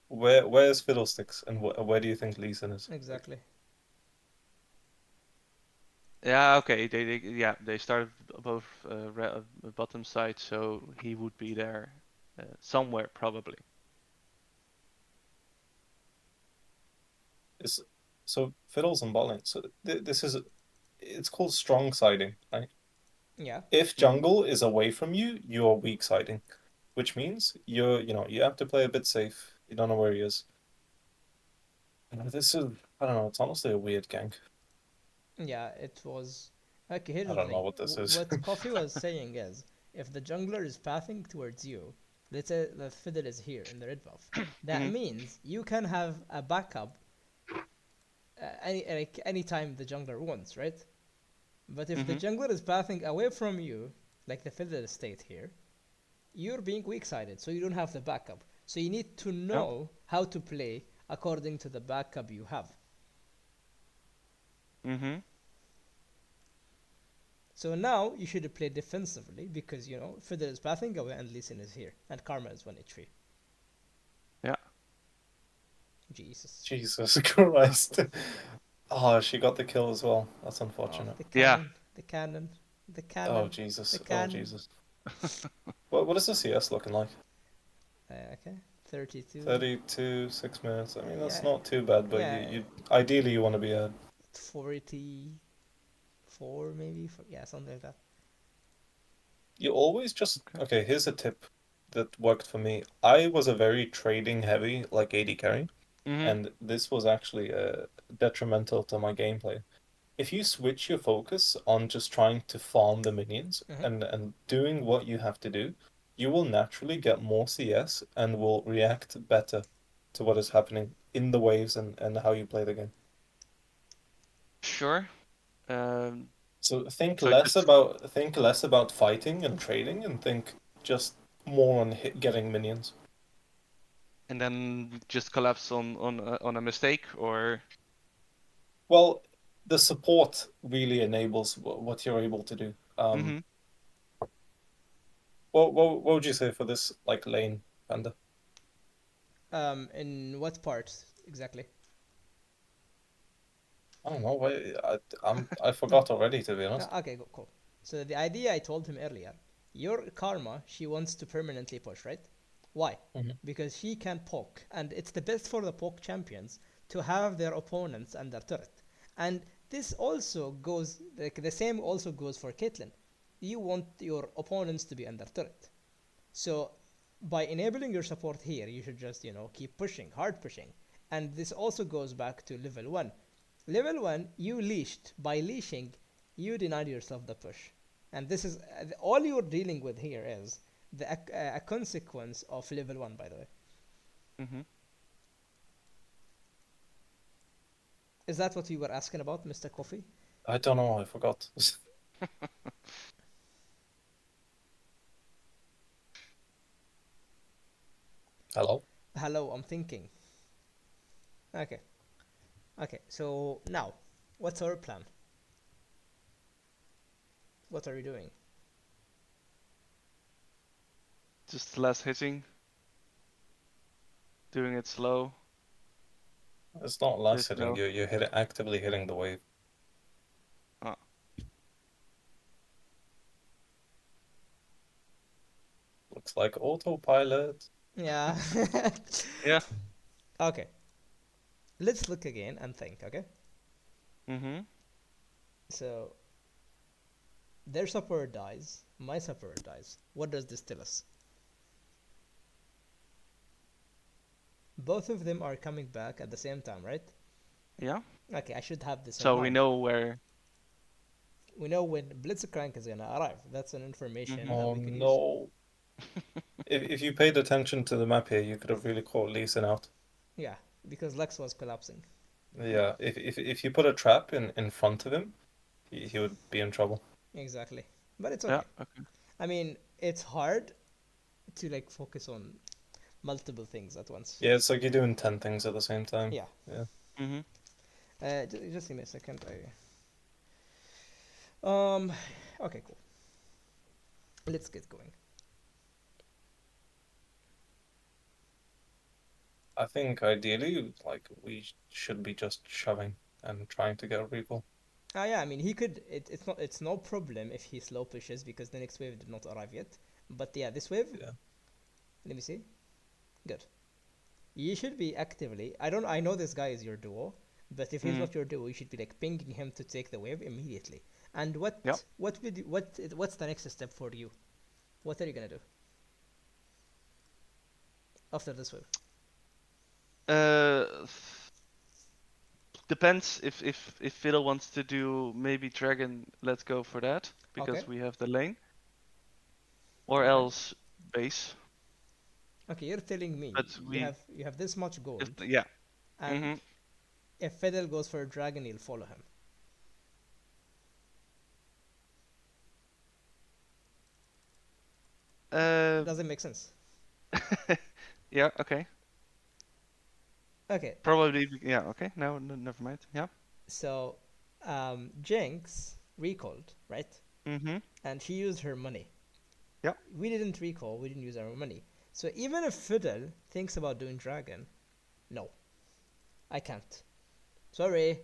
Where's Fiddlesticks, and where do you think Lee Sin is? Like, Exactly. Yeah, okay. They started above bottom side, so he would be there somewhere probably. it's so Fiddles and bot lane. So this is it's called strong siding, right? Yeah. If Hmm. jungle is away from you, you're weak siding, which means you have to play a bit safe. You don't know where he is. This is I don't know. It's honestly a weird gank. Yeah, it was. Okay, here's I the don't know thing. what this is. What Coffee was saying is, if the jungler is pathing towards you, let's say the fiddle is here in the red buff, that Hmm. means you can have a backup any time the jungler wants, right? But if the Hmm. jungler is pathing away from you, like the fiddle state here, you're being weak-sided, so you don't have the backup. So you need to Yeah. know how to play according to the backup you have. Hmm. So now you should play defensively because Fiddle is pathing away and Lee Sin is here, and Karma is 1 HP. Yeah. Jesus. Jesus Christ. Oh, she got the kill as well. That's Oh, unfortunate. the Yeah. cannon, the cannon, the Oh cannon, the Jesus. Oh cannon. Jesus. What is the CS looking like? Okay, 32. 32, 6 minutes. I mean, that's Yeah, not too bad, but yeah, you ideally you want to be ahead. 44 maybe. Yeah, something like that. You always just Okay. okay. Here's a tip that worked for me. I was a very trading heavy like AD carry, Hmm. and this was actually detrimental to my gameplay. If you switch your focus on just trying to farm the minions Hmm. and doing what you have to do, you will naturally get more CS and will react better to what is happening in the waves and how you play the game. Sure. Um, So so just think less about fighting and trading and think just more on getting minions. and then just collapse on a mistake or. Well, the support really enables what you're able to do. Hmm. What would you say for this like lane, Panda? In what part exactly? I don't know. I forgot already, to be honest. Okay, cool. So the idea I told him earlier, your Karma, she wants to permanently push, right? Why? Mhm. Because she can poke, and it's the best for the poke champions to have their opponents under turret. And this also goes, like the same also goes for Caitlyn. You want your opponents to be under turret. So by enabling your support here, you should just, keep pushing, hard pushing. And this also goes back to level 1. Level 1, you leashed. By leashing, you denied yourself the push. And this is all you're dealing with here is a consequence of level 1, by the way. Mm-hmm. Is that what you were asking about, Mr. Coffee? I don't know. I forgot. Hello. Hello, I'm thinking. Okay. Okay, so now, what's our plan? What are we doing? Just less hitting, doing it slow. It's not less There's hitting. no. You're actively hitting the wave. Oh. Looks like autopilot. Yeah. Yeah. Okay. Let's look again and think, okay? Mm-hmm. So, their support dies, my support dies. What does this tell us? Both of them are coming back at the same time, right? Yeah. Okay, I should have this in So we mind. know where. We know when Blitzcrank is gonna arrive. That's an information that Oh we could use. no. If you paid attention to the map here, you could have really caught Lee Sin out. Yeah, because Lex was collapsing. Yeah, if you put a trap in front of him, he would be in trouble. Exactly. But it's Yeah. okay. Okay. I mean, it's hard to like focus on multiple things at once. Yeah, it's like you're doing 10 things at the same time. Yeah. Yeah. Mm-hmm. Just give me a second. Okay, cool. Let's get going. I think ideally, like, we should be just shoving and trying to get a recall. Yeah, I mean, he could. It's no problem if he slow pushes because the next wave did not arrive yet. But yeah, this wave. Yeah. Let me see. Good. You should be actively. I don't. I know this guy is your duo, but if he's Mm-hmm. not your duo, you should be like pinging him to take the wave immediately. And Yep. what's the next step for you? What are you gonna do after this wave? Uh, Depends if Fiddle wants to do maybe Dragon. Let's go for that because Okay. we have the lane, or Okay. else base. Okay, you're telling me But we you have this much if gold, yeah. and Mm-hmm. if Fiddle goes for a dragon, you'll follow him. Uh. Doesn't make sense. Yeah. Okay. Okay, Probably. Yeah. Okay. No. Never mind. Yeah. so Jinx recalled, right? Mm-hmm. And she used her money. Yeah. We didn't recall, we didn't use our money. So even if Fiddle thinks about doing dragon, no, I can't. Sorry.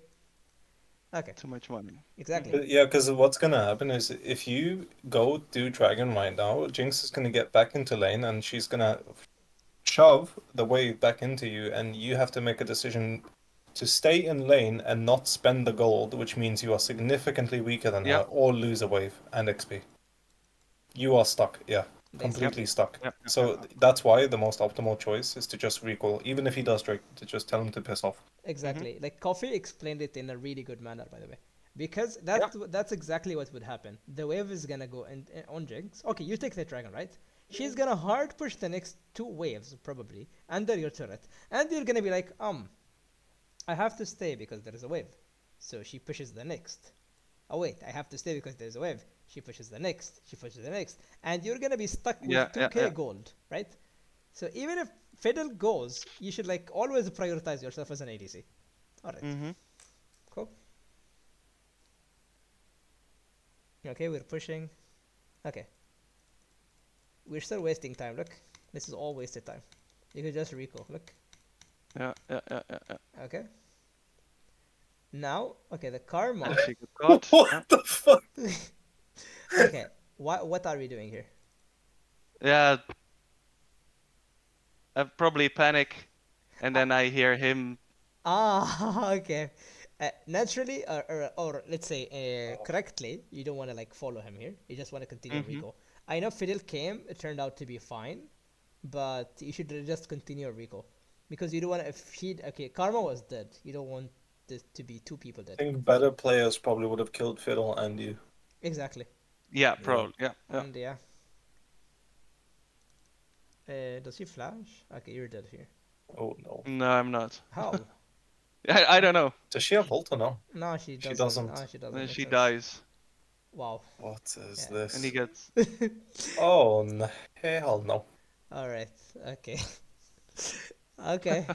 Okay, Too much money. exactly. Mm-hmm. Yeah, because what's gonna happen is if you go do Dragon right now, Jinx is gonna get back into lane and she's gonna shove the wave back into you, and you have to make a decision to stay in lane and not spend the gold, which means you are significantly weaker than Yeah. her, or lose a wave and XP. You are stuck, yeah, Basically. completely stuck. Yeah. So that's why the most optimal choice is to just recall, even if he does Drake, to just tell him to piss off. Mm-hmm. Exactly. Like Coffee explained it in a really good manner, by the way. Because Yeah. that's exactly what would happen. The wave is gonna go in on Jinx. Okay, you take the dragon, right? She's gonna hard push the next two waves probably under your turret, and you're gonna be like, I have to stay because there is a wave. So she pushes the next. Oh wait, I have to stay because there's a wave. She pushes the next. She pushes the next, and you're gonna be stuck with Yeah. Yeah. 2k Yeah. gold, right? So even if Fiddle goes, you should like always prioritize yourself as an ADC. All right, Mm-hmm. cool. Okay, we're pushing. Okay, we're still wasting time. Look, this is all wasted time. You could just recall. Look. Yeah. Yeah. Yeah. Yeah. Yeah. Okay. Now, okay, the karma. She got caught. Yeah. What the fuck? Okay, what are we doing here? Yeah. I probably panic, and then I hear him. Ah, okay. Naturally, or let's say correctly, you don't want to like follow him here. You just want to continue Mm-hmm. Rico. I know Fidel came, it turned out to be fine, but you should just continue Rico because you don't want to feed. Okay, Karma was dead. You don't want to be 2 people I dead. think better players probably would have killed Fiddle and you. Exactly. Yeah, Yeah. probably. Yeah. And yeah. Does he flash? Okay, you're dead here. Oh no. No, I'm not. How? I don't know. Does she have ult or no? No, she She doesn't. doesn't. No, she doesn't. Makes She sense. dies, Wow. What is Yeah. and he this? gets. Oh no. Hell no. Alright. Okay. Okay.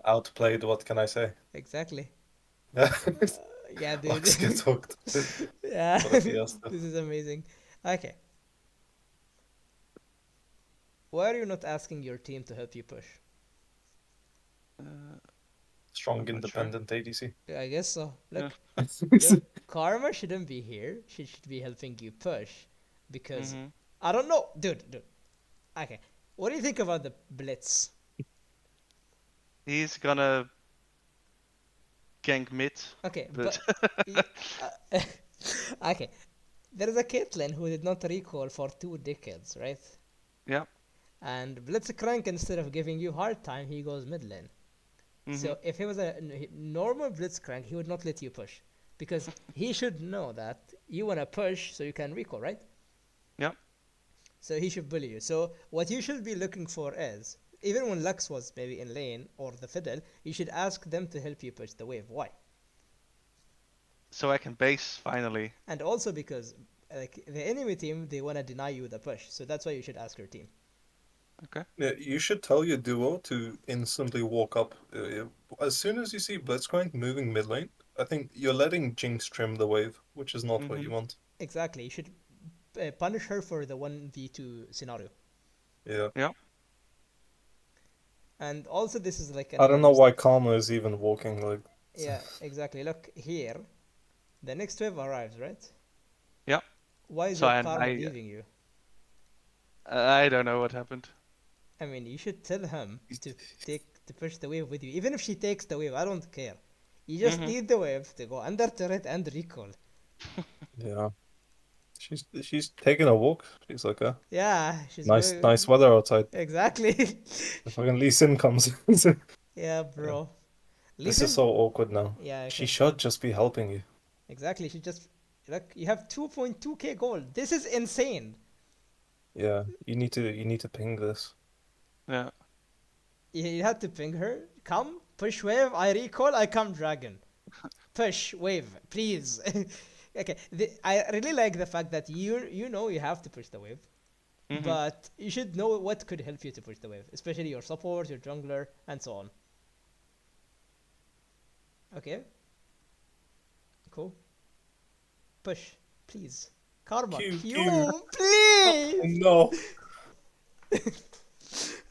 Outplayed, what can I say? Exactly. Let's Yeah, dude. get hooked. Yeah. What a fiesta. This is amazing. Okay. Why are you not asking your team to help you push? Uh, Strong, I'm not sure. independent ADC. Yeah, I guess so. Yeah. Look, Karma shouldn't be here. She should be helping you push. Because, Mhm. I don't know. Dude. Okay. What do you think about the Blitz? He's gonna gank mid, Okay, but okay. There is a Caitlyn who did not recall for 2 decades, right? yeah. And Blitzcrank, instead of giving you hard time, he goes mid lane. So Mhm. if he was a normal Blitzcrank, he would not let you push. Because he should know that you want to push so you can recall, right? Yeah. So he should bully you. So what you should be looking for is, even when Lux was maybe in lane or the fiddle, you should ask them to help you push the wave. Why? So I can base finally. And also because like the enemy team, they want to deny you the push. So that's why you should ask your team. Okay. Yeah, you should tell your duo to instantly walk up. As soon as you see Blitzcrank moving mid lane, I think you're letting Jinx trim the wave, which is not what you Mhm. want. Exactly. You should punish her for the 1v2 scenario. Yeah. Yeah. And also this is like I don't know another why Karma is even walking like. Yeah, exactly. Look here. The next wave arrives, right? Yeah. Why is So your and karma leaving you? I don't know what happened. I mean, you should tell him to push the wave with you. Even if she takes the wave, I don't care. You just Mhm. need the wave to go under turret and recall. Yeah. She's taking a walk. She's like a Yeah, she's nice very nice weather outside. exactly. The fucking Lee Sin comes. Yeah, Yeah. bro. This is Listen. so awkward now. Yeah, She okay. should just be helping you. Exactly. She just look. You have 2.2k gold. This is insane. Yeah. You need to ping this. Yeah. You had to ping her. Come, push wave. I recall. I come dragon. Push wave, please. Okay, I really like the fact that you know you have to push the wave, Mhm. but you should know what could help you to push the wave, especially your support, your jungler, and so on. Okay, cool. Push, please. Karma, Q. Q, Oh please. no.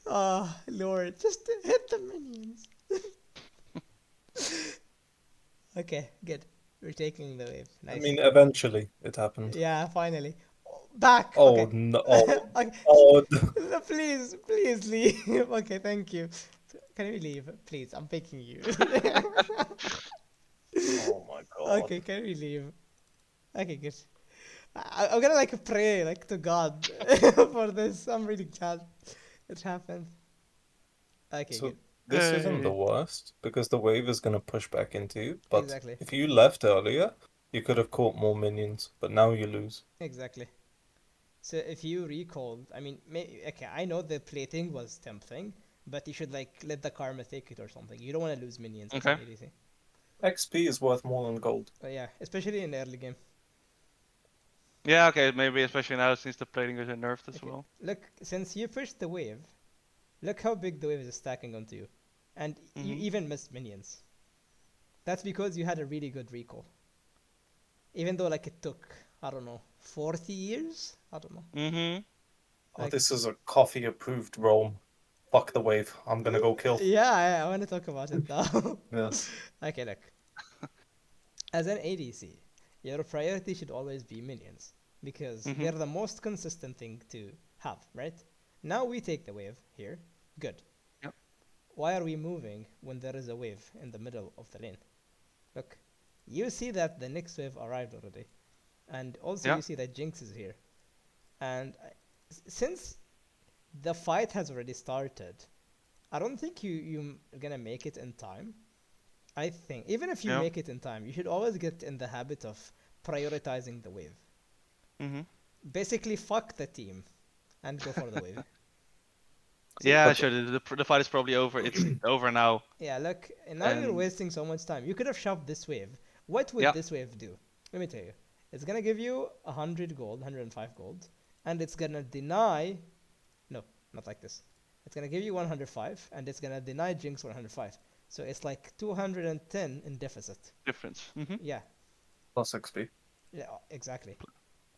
Ah, Lord, just hit the minions. Okay, good. We're taking the wave. I Nice. mean, eventually it happened. Yeah, finally. Back. Oh Okay. no. Oh, Okay. oh, no. No, please leave. Okay, thank you. Can we leave? Please, I'm begging you. Oh my god. Okay, can we leave? Okay, good. I'm gonna like pray like to God for this. I'm really glad it happened. Okay, So good. this isn't the Hey. worst because the wave is gonna push back into you, but Exactly. if you left earlier, you could have caught more minions, but now you lose. Exactly. So if you recalled, I mean, okay, I know the plating was tempting, but you should like let the karma take it or something. You don't want to lose minions as an Okay. ADC. XP is worth more than gold. Yeah, especially in the early game. Yeah. Okay. Maybe especially now since the plating is nerfed as Okay, well. look, since you pushed the wave, look how big the wave is stacking onto you. And you Mhm. even missed minions. That's because you had a really good recall. Even though like it took, I don't know, 40 years? I don't know. Mhm. Oh, Like this is a coffee approved roam. Fuck the wave. I'm gonna go kill. yeah, I want to talk about it now. Yeah. Okay, look. As an ADC, your priority should always be minions because they're Mhm. the most consistent thing to have, right? Now we take the wave here. Good. Yep. Why are we moving when there is a wave in the middle of the lane? Look, you see that the next wave arrived already. And also Yeah. you see that Jinx is here. And since the fight has already started, I don't think you're gonna make it in time. I think even if you Yeah. make it in time, you should always get in the habit of prioritizing the wave. Mm-hmm. Basically, fuck the team and go for the wave. See, Yeah, But sure. The fight is probably over. It's over now. yeah, look, and now you're And wasting so much time. You could have shoved this wave. What would yeah, this wave do? Let me tell you. It's gonna give you 100 gold, 105 gold, and it's gonna deny. No, not like this. It's gonna give you 105, and it's gonna deny Jinx 105. So it's like 210 in deficit. difference. Mm-hmm. Yeah, plus XP. yeah, exactly.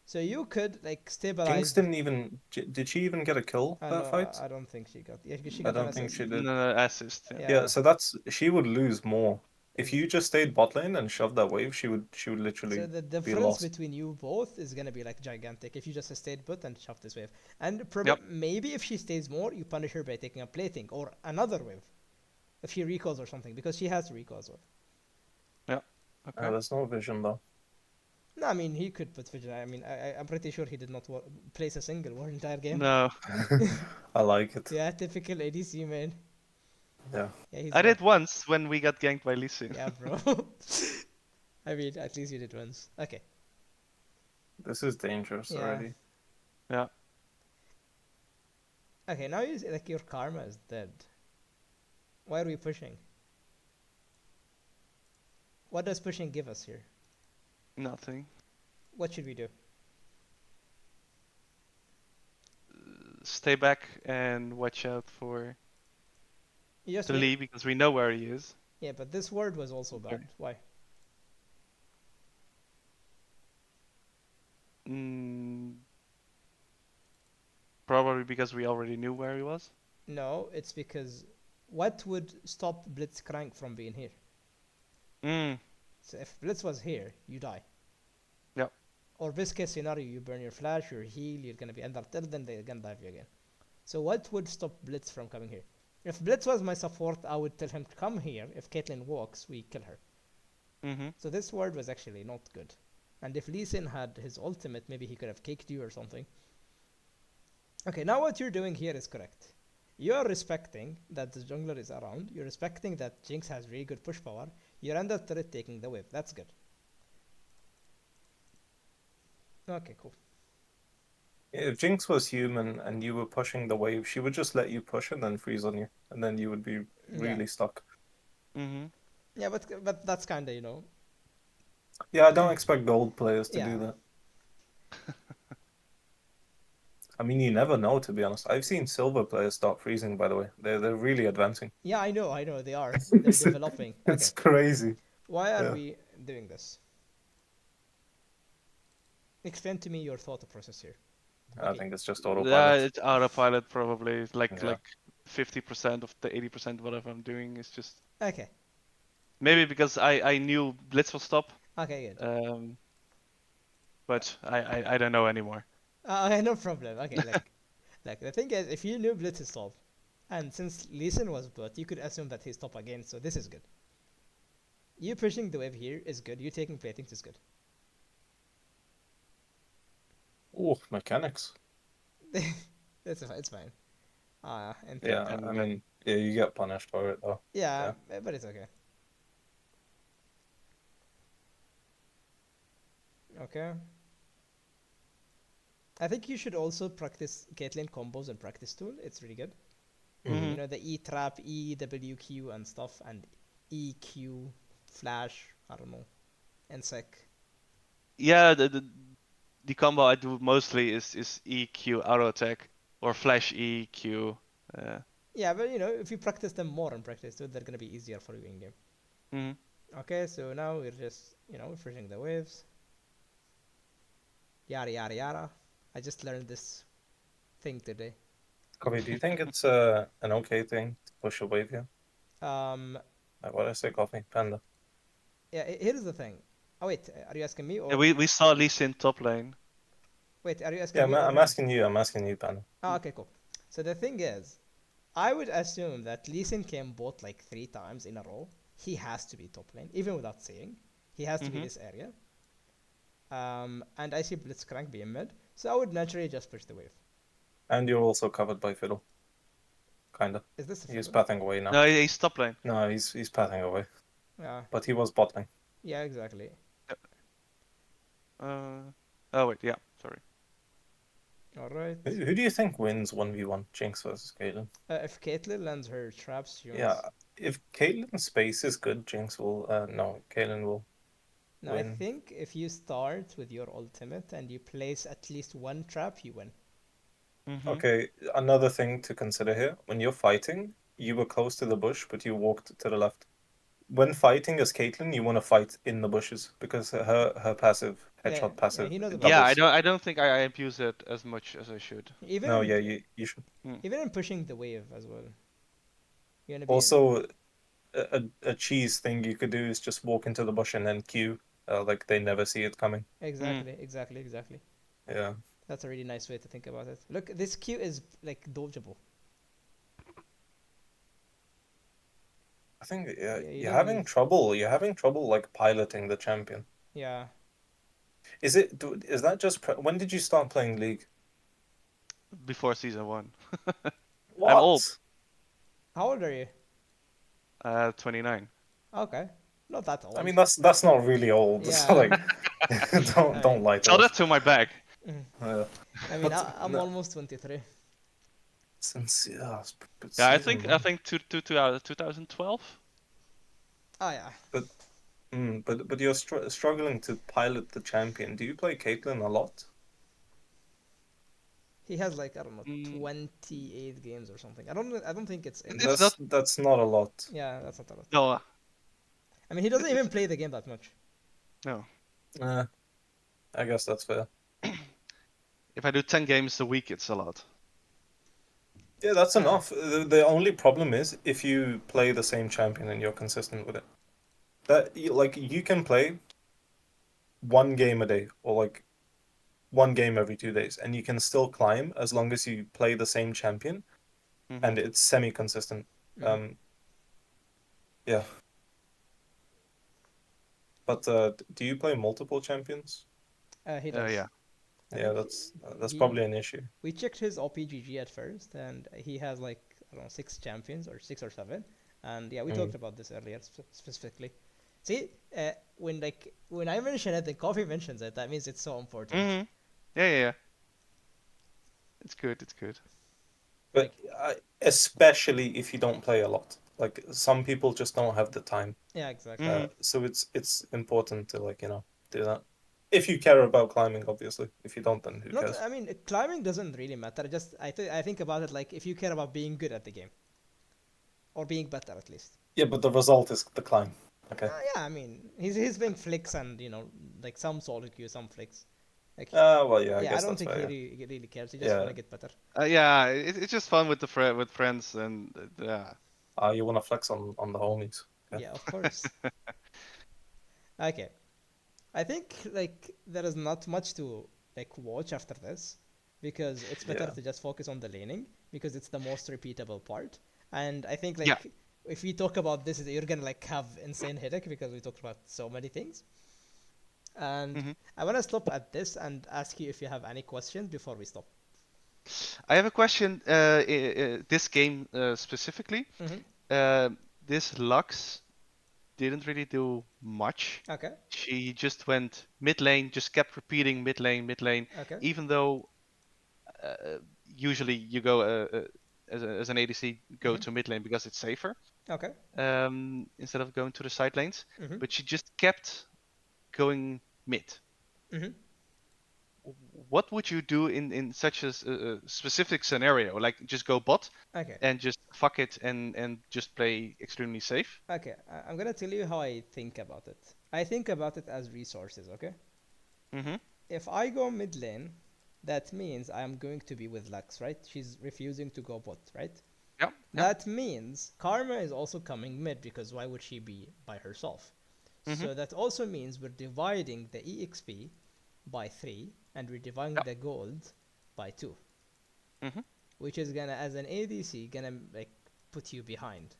So you could like Jinx stabilize. didn't even. Did she even get a kill I that know. fight? I don't think she got. Yeah, she I got an don't think she assist. did. No, assist. Yeah. Yeah, Yeah. so she would lose more. If Ex- you just stayed bot lane and shoved that wave, she would So literally the be difference lost. between you both is gonna be like gigantic if you just stayed put and shoved this wave. And Yep. maybe if she stays more, you punish her by taking a plating or another wave. If she recalls or something, because she has recalls. Yeah. Okay. There's no vision though. No, I mean he could put vision. I mean I'm pretty sure he did not place a single ward entire game. No, I like it. Yeah, typical ADC man. Yeah. Yeah, he's I bad. did once when we got ganked by Lee Sin. Yeah, bro. I mean, at least you did once. Okay. This is dangerous Yeah. already. Yeah. Okay, now you like your karma is dead. Why are we pushing? What does pushing give us here? Nothing. What should we do? Stay back and watch out for You just the wait. Lee because we know where he is. Yeah, but this word was also bad. Okay. Why? Mm, probably because we already knew where he was. No, it's because what would stop Blitzcrank from being here? Mm. So if Blitz was here, you die. Yep. Or best case scenario, you burn your flash, your heal, you're gonna be under till then they're gonna dive you again. So what would stop Blitz from coming here? If Blitz was my support, I would tell him to come here. If Caitlyn walks, we kill her. Mm-hmm. So this word was actually not good. And if Lee Sin had his ultimate, maybe he could have kicked you or something. Okay, now what you're doing here is correct. You're respecting that the jungler is around. You're respecting that Jinx has really good push power. You're under turret taking the wave. That's good. Okay, cool. If Jinx was human and you were pushing the wave, she would just let you push and then freeze on you, and then you would be really stuck. Mm-hmm. Yeah, but that's kind of, you know. Yeah, I don't expect gold players to Yeah. do that. I mean, you never know, to be honest. I've seen silver players start freezing, by the way. They're really advancing. Yeah, I know, they are. They're developing. It's Okay. crazy. Why are Yeah. we doing this? Explain to me your thought process here. I Okay. think it's just Yeah, autopilot. it's autopilot probably. It's like Yeah. 50% of the 80% whatever I'm doing is just Okay. maybe because I knew Blitz will stop. Okay, good. But I don't know anymore. Okay, no problem. Okay, like the thing is, if you knew Blitz is top, and since Lee Sin was bot, you could assume that he's top again, so this is good. You pushing the wave here is good. You taking platings is good. Oh, mechanics. It's fine. And Yeah, I mean, yeah, you get punished for it though. yeah, but it's okay. Okay. I think you should also practice Caitlyn combos and practice tool. It's really good. Mhm. You know, the E trap, EWQ and stuff, and EQ, flash, I don't know, and sec. Yeah, the combo I do mostly is EQ auto attack or flash EQ. Yeah, but you know, if you practice them more and practice tool, they're gonna be easier for you in game. Mhm. Okay, so now we're just, you know, refreshing the waves. Yada yada yada. I just learned this thing today. Copy, do you think it's an okay thing to push a wave here? Like, what did I say, Coffee? Panda. Yeah, here's the thing. Oh wait, are you asking me or Yeah, we saw Lee Sin top lane. wait? Are you asking Yeah, me or I'm him? asking you. I'm asking you, Panda. Oh, okay, cool. So the thing is, I would assume that Lee Sin came bot like 3 times in a row. He has to be top lane, even without saying. He has to be Mhm. this area. And I see Blitzcrank being mid, so I would naturally just push the wave. And you're also covered by Fiddle. Kinda. Is this a He's fiddle? pathing away now. No, he's top lane. No, he's pathing away. Yeah. but he was bot lane. Yeah. Exactly. Oh wait, yeah, sorry. All right. Who do you think wins 1v1 Jinx versus Caitlyn? If Caitlyn lands her traps, she Yeah, wins. if Caitlyn's space is good, Jinx will. No, Caitlyn will No, I win. think if you start with your ultimate and you place at least one trap, you win. Mm-hmm. Okay, another thing to consider here: when you're fighting, you were close to the bush, but you walked to the left. When fighting as Caitlyn, you want to fight in the bushes because her passive Yeah. headshot Yeah. passive He knows it about Yeah, that. I doubles. don't think I abuse it as much as I should. Even No, in yeah, you should. Mm. even in pushing the wave as well. You're gonna be in. Also, a cheese thing you could do is just walk into the bush and then Q, like they never see it coming. Mm. Exactly. Exactly. Exactly. Yeah, That's a really nice way to think about it. Look, this Q is like dodgeable. I think yeah, Yeah. You you're don't having need. trouble. You're having trouble like piloting the champion. Yeah. Is that just when did you start playing League? Before season 1. I'm old. What? How old are you? 29. Okay. Not that I mean, old. that's not really old. So Yeah. like, don't I don't mean. lie to Tell us. that to my bag. mm, Uh, I mean, but I'm no, almost 23. since but Yeah, I season think I one. think 2012. Oh yeah. But but you're struggling to pilot the champion. Do you play Caitlyn a lot? He has like I don't know Mm, 28 games or something. I don't think it's it's enough. not. That's not a lot. Yeah, that's not a lot. No, I mean, he doesn't it's even play the game that much. no. Uh, I guess that's fair. If I do 10 games a week, it's a lot. Yeah, that's Uh, enough. The only problem is if you play the same champion and you're consistent with it. Like you can play one game a day or like one game every 2 days, and you can still climb as long as you play the same champion Mm-hmm. and it's semi-consistent. mhm. Um, yeah. But do you play multiple champions? He does. Yeah. I Yeah, think that's he probably an issue. we checked his OPGG at first, and he has like I don't know 6 champions or 6 or 7. And yeah, we Mm. talked about this earlier specifically. See, when I mention it, and Coffee mentions it, that means it's so important. Mm-hmm. Yeah. It's good. It's good. But Like especially if you don't play a lot. Like some people just don't have the time. yeah, exactly. Mm-hmm. So it's important to like do that. If you care about climbing, obviously. If you don't, then who Not, cares? I mean, climbing doesn't really matter. Just I think about it like if you care about being good at the game or being better at least. Yeah, but the result is the climb. Okay. Yeah, I mean, he's playing flicks and like some solo queue, some flicks. Like Well, yeah, I yeah, I guess don't that's think fair. he Yeah. really cares. He just Yeah. wanna get better. Yeah, it's just fun with with friends and yeah. You want to flex on the homies. Okay. Yeah, of course. Okay, I think like there is not much to like watch after this because it's better Yeah. to just focus on the laning because it's the most repeatable part. And I think Yeah. like if we talk about this, you're gonna like have insane headache because we talked about so many things. And Mm-hmm. I wanna stop at this and ask you if you have any questions before we stop. I have a question. This game specifically, Mm-hmm. uh, this Lux didn't really do much. Okay. She just went mid lane, just kept repeating mid lane, Okay. even though usually you go as an ADC go Mm-hmm. to mid lane because it's safer Okay. instead of going to the side lanes. Mm-hmm. But she just kept going mid. Mm-hmm. What would you do in such a specific scenario? Like just go bot Okay. and just fuck it and just play extremely safe? Okay. I'm gonna tell you how I think about it. I think about it as resources. Okay. Mm-hmm. If I go mid lane, that means I am going to be with Lux, right? She's refusing to go bot, right? Yeah. That means Karma is also coming mid because why would she be by herself? Mm-hmm. So that also means we're dividing the EXP by 3 and we're dividing Yeah. the gold by 2, Mm-hmm. which is gonna, as an ADC, gonna like put you behind,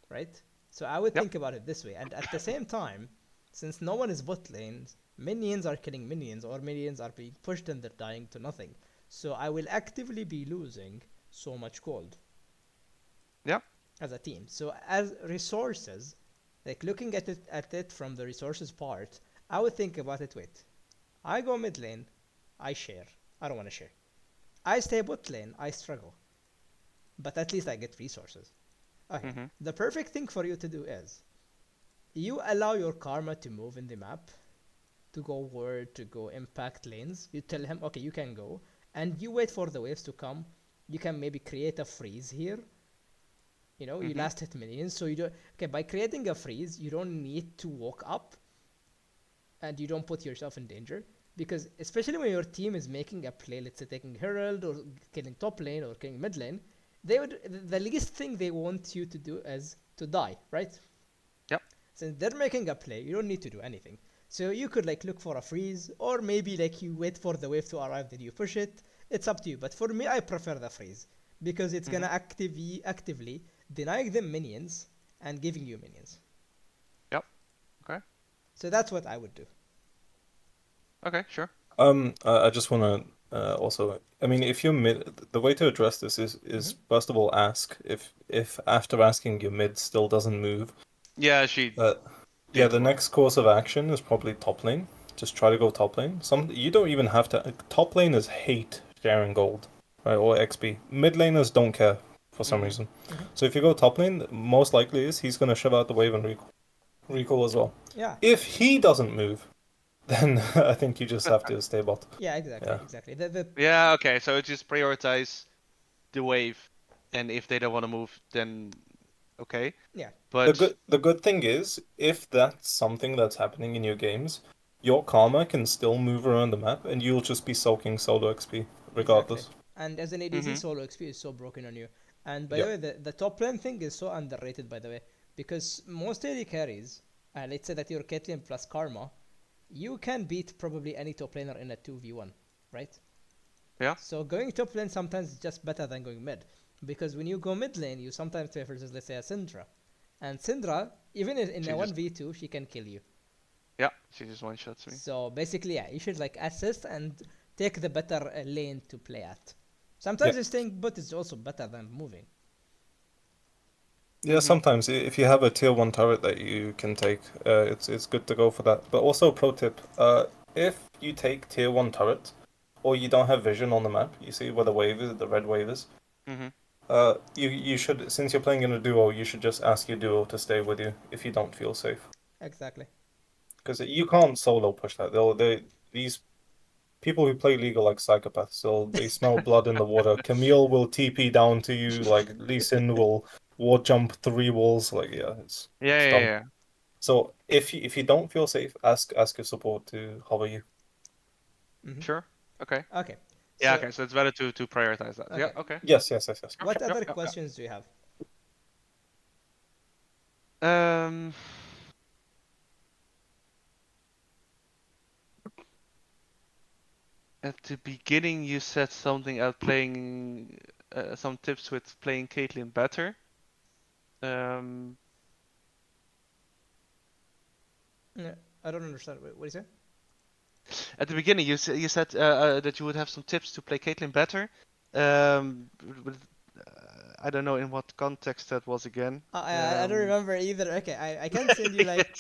right? So I would Yep. think about it this way. And at the same time, since no one is bot lanes, minions are killing minions or minions are being pushed and they're dying to nothing. So I will actively be losing so much gold Yeah. as a team. So as resources, Like looking at it from the resources part, I would think about it. Wait, I go mid lane, I share. I don't want to share. I stay bot lane, I struggle, but at least I get resources. Okay, Mm-hmm. the perfect thing for you to do is you allow your karma to move in the map, to go word, to go impact lanes. You tell him, okay, you can go, and you wait for the waves to come. You can maybe create a freeze here. You Mm-hmm. last hit minions, so you don't. Okay, by creating a freeze, you don't need to walk up, and you don't put yourself in danger. Because especially when your team is making a play, let's say taking Herald or killing top lane or killing mid lane, the least thing they want you to do is to die, right? Yep. Since they're making a play, you don't need to do anything. So you could like look for a freeze, or maybe like you wait for the wave to arrive, then you push it. It's up to you. But for me, I prefer the freeze because it's Mm-hmm. gonna actively denying them minions and giving you minions. Yep. Okay. So that's what I would do. Okay. Sure. I just want to also. I mean, if you're mid, the way to address this is Hmm. first of all ask if after asking your mid still doesn't move. Yeah, she Uh, yeah, did the one. next course of action is probably top lane. Just try to go top lane. You don't even have to. Top laners hate sharing gold, right, or XP. Mid laners don't care for some Mm-hmm. reason. Hmm. So if you go top lane, most likely is he's gonna shove out the wave and recall as well. Yeah. If he doesn't move, then I think you just have to stay bot. Yeah. Exactly. Yeah. Exactly. The Yeah. Okay. So just prioritize the wave, and if they don't want to move, then okay. Yeah. But The good thing is, if that's something that's happening in your games, your karma can still move around the map, and you'll just be soaking solo XP Exactly. regardless. And as an ADC, mm-hmm. solo XP is so broken on you. And by the Yep. way, the top lane thing is so underrated, by the way, because most AD carries, let's say that you're Caitlyn plus Karma, you can beat probably any top laner in a 2v1, right? Yeah. So going top lane sometimes is just better than going mid. Because when you go mid lane, you sometimes play versus, let's say, a Syndra. And Syndra, even in She a just 1v2, she can kill you. she just one shots me. So basically, yeah, you should like assist and take the better lane to play at. Yep. Sometimes staying bot is also better than moving. Yeah, Mm-hmm. sometimes if you have a tier one turret that you can take, it's good to go for that. But also pro tip, if you take tier one turret, or you don't have vision on the map, you see where the wave is, the red wave is. Mm-hmm. You should, since you're playing in a duo, you should just ask your duo to stay with you if you don't feel safe, Exactly. because you can't solo push that. These people who play League are like psychopaths. They smell blood in the water. Camille will TP down to you. Like Lee Sin will wall jump three walls. Like yeah, Yeah, it's yeah, dumb. yeah. So if you don't feel safe, ask your support to hover you. Hmm. Sure. Okay. Okay. Yeah. So, Okay. So it's better to prioritize that. Yeah. okay. Okay. Yes. Sure. What Yep. other Yep. Yep. questions do you have? Um. At the beginning, you said something about playing some tips with playing Caitlyn better. Um. Yeah, I don't understand. What is it? At the beginning, you said that you would have some tips to play Caitlyn better. But, I don't know in what context that was again. I don't remember either. Okay, I can send you like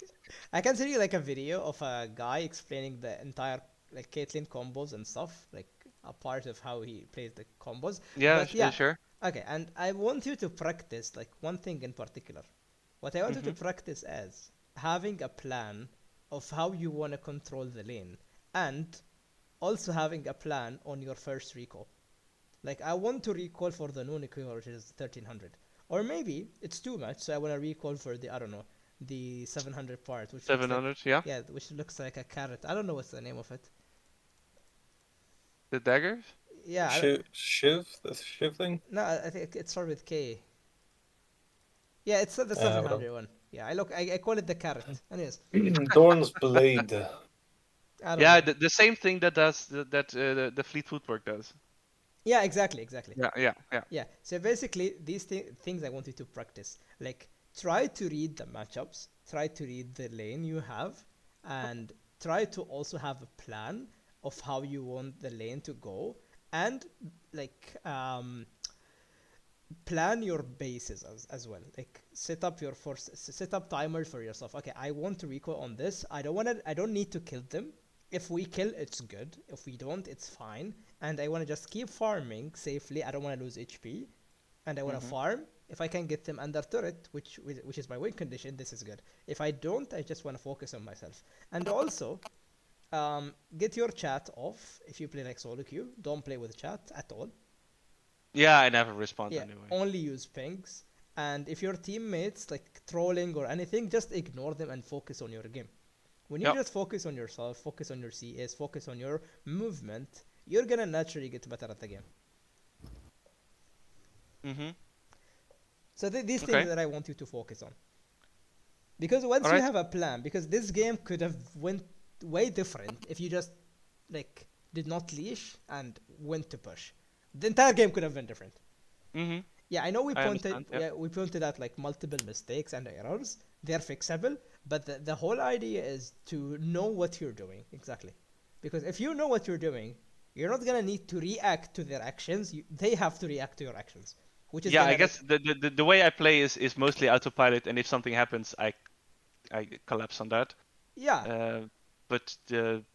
I can send you like a video of a guy explaining the entire like Caitlyn combos and stuff, like a part of how he plays the combos. Yeah. But yeah, Sure. okay, and I want you to practice like one thing in particular. What I want you to Mm-hmm. practice is having a plan of how you want to control the lane and also having a plan on your first recall. Like I want to recall for the noon equivalent, which is 1300. Or maybe it's too much, so I want to recall for the, I don't know, the 700 part, which looks like, 700. Yeah. yeah, which looks like a carrot. I don't know what's the name of it. The daggers. Yeah, The Shiv thing. no, I think it starts with K. Yeah, it's the Whatever. 700 one. Yeah, I call it the carrot. Anyways, Dorn's blade. I don't Yeah. know. The same thing that does the fleet footwork does. Yeah, exactly. Yeah. Yeah. Yeah. Yeah, so basically, these things I want you to practice. Like, try to read the matchups, try to read the lane you have, and try to also have a plan of how you want the lane to go. And, like, plan your bases as well. Like set up timers for yourself. Okay, I want to recoil on this. I don't need to kill them. If we kill, it's good. If we don't, it's fine. And I want to just keep farming safely. I don't want to lose HP. And I want to Mm-hmm. farm. If I can get them under turret, which is my win condition, this is good. If I don't, I just want to focus on myself. And also, get your chat off if you play like solo queue. Don't play with chat at all. Yeah, I never respond Yeah, anyway. only use pings. And if your teammates like trolling or anything, just ignore them and focus on your game. When you Yep. just focus on yourself, focus on your CS, focus on your movement, you're gonna naturally get better at the game. Mm-hmm. So these things Okay. that I want you to focus on. Because once All you right. have a plan, because this game could have went way different if you just like did not leash and went to push. The entire game could have been different. Mm-hmm. Yeah, I know I understand. Yep. we pointed out like multiple mistakes and errors. They're fixable, but the whole idea is to know what you're doing exactly. Because if you know what you're doing, you're not gonna need to react to their actions. They have to react to your actions, which is Yeah, I gonna guess like the way I play is mostly autopilot, and if something happens, I collapse on that. yeah. But the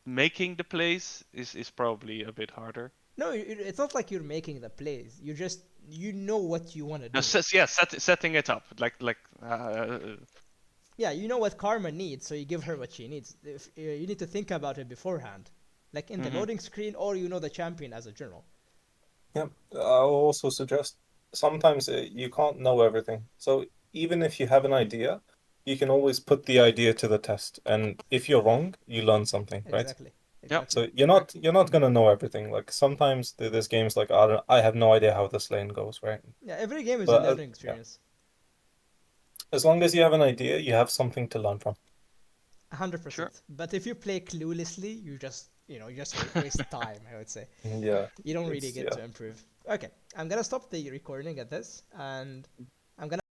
making the plays is probably a bit harder. No, it's not like you're making the plays. You know what you want to No, do. yeah, setting it up Yeah, you know what Karma needs, so you give her what she needs. If, you need to think about it beforehand, like in the mhm. loading screen, or you know the champion as a general. Yeah, I'll also suggest sometimes you can't know everything. So even if you have an idea, you can always put the idea to the test. And if you're wrong, you learn something, right? Exactly, Yep. exactly. So you're not gonna know everything. Like sometimes there's games like I have no idea how this lane goes, right? Yeah, every game is a But learning yeah, experience. as long as you have an idea, you have something to learn from. Sure. 100%. But if you play cluelessly, you just waste time. I would say Yeah, you don't really it's get yeah. to improve. Okay, I'm gonna stop the recording at this, and I'm gonna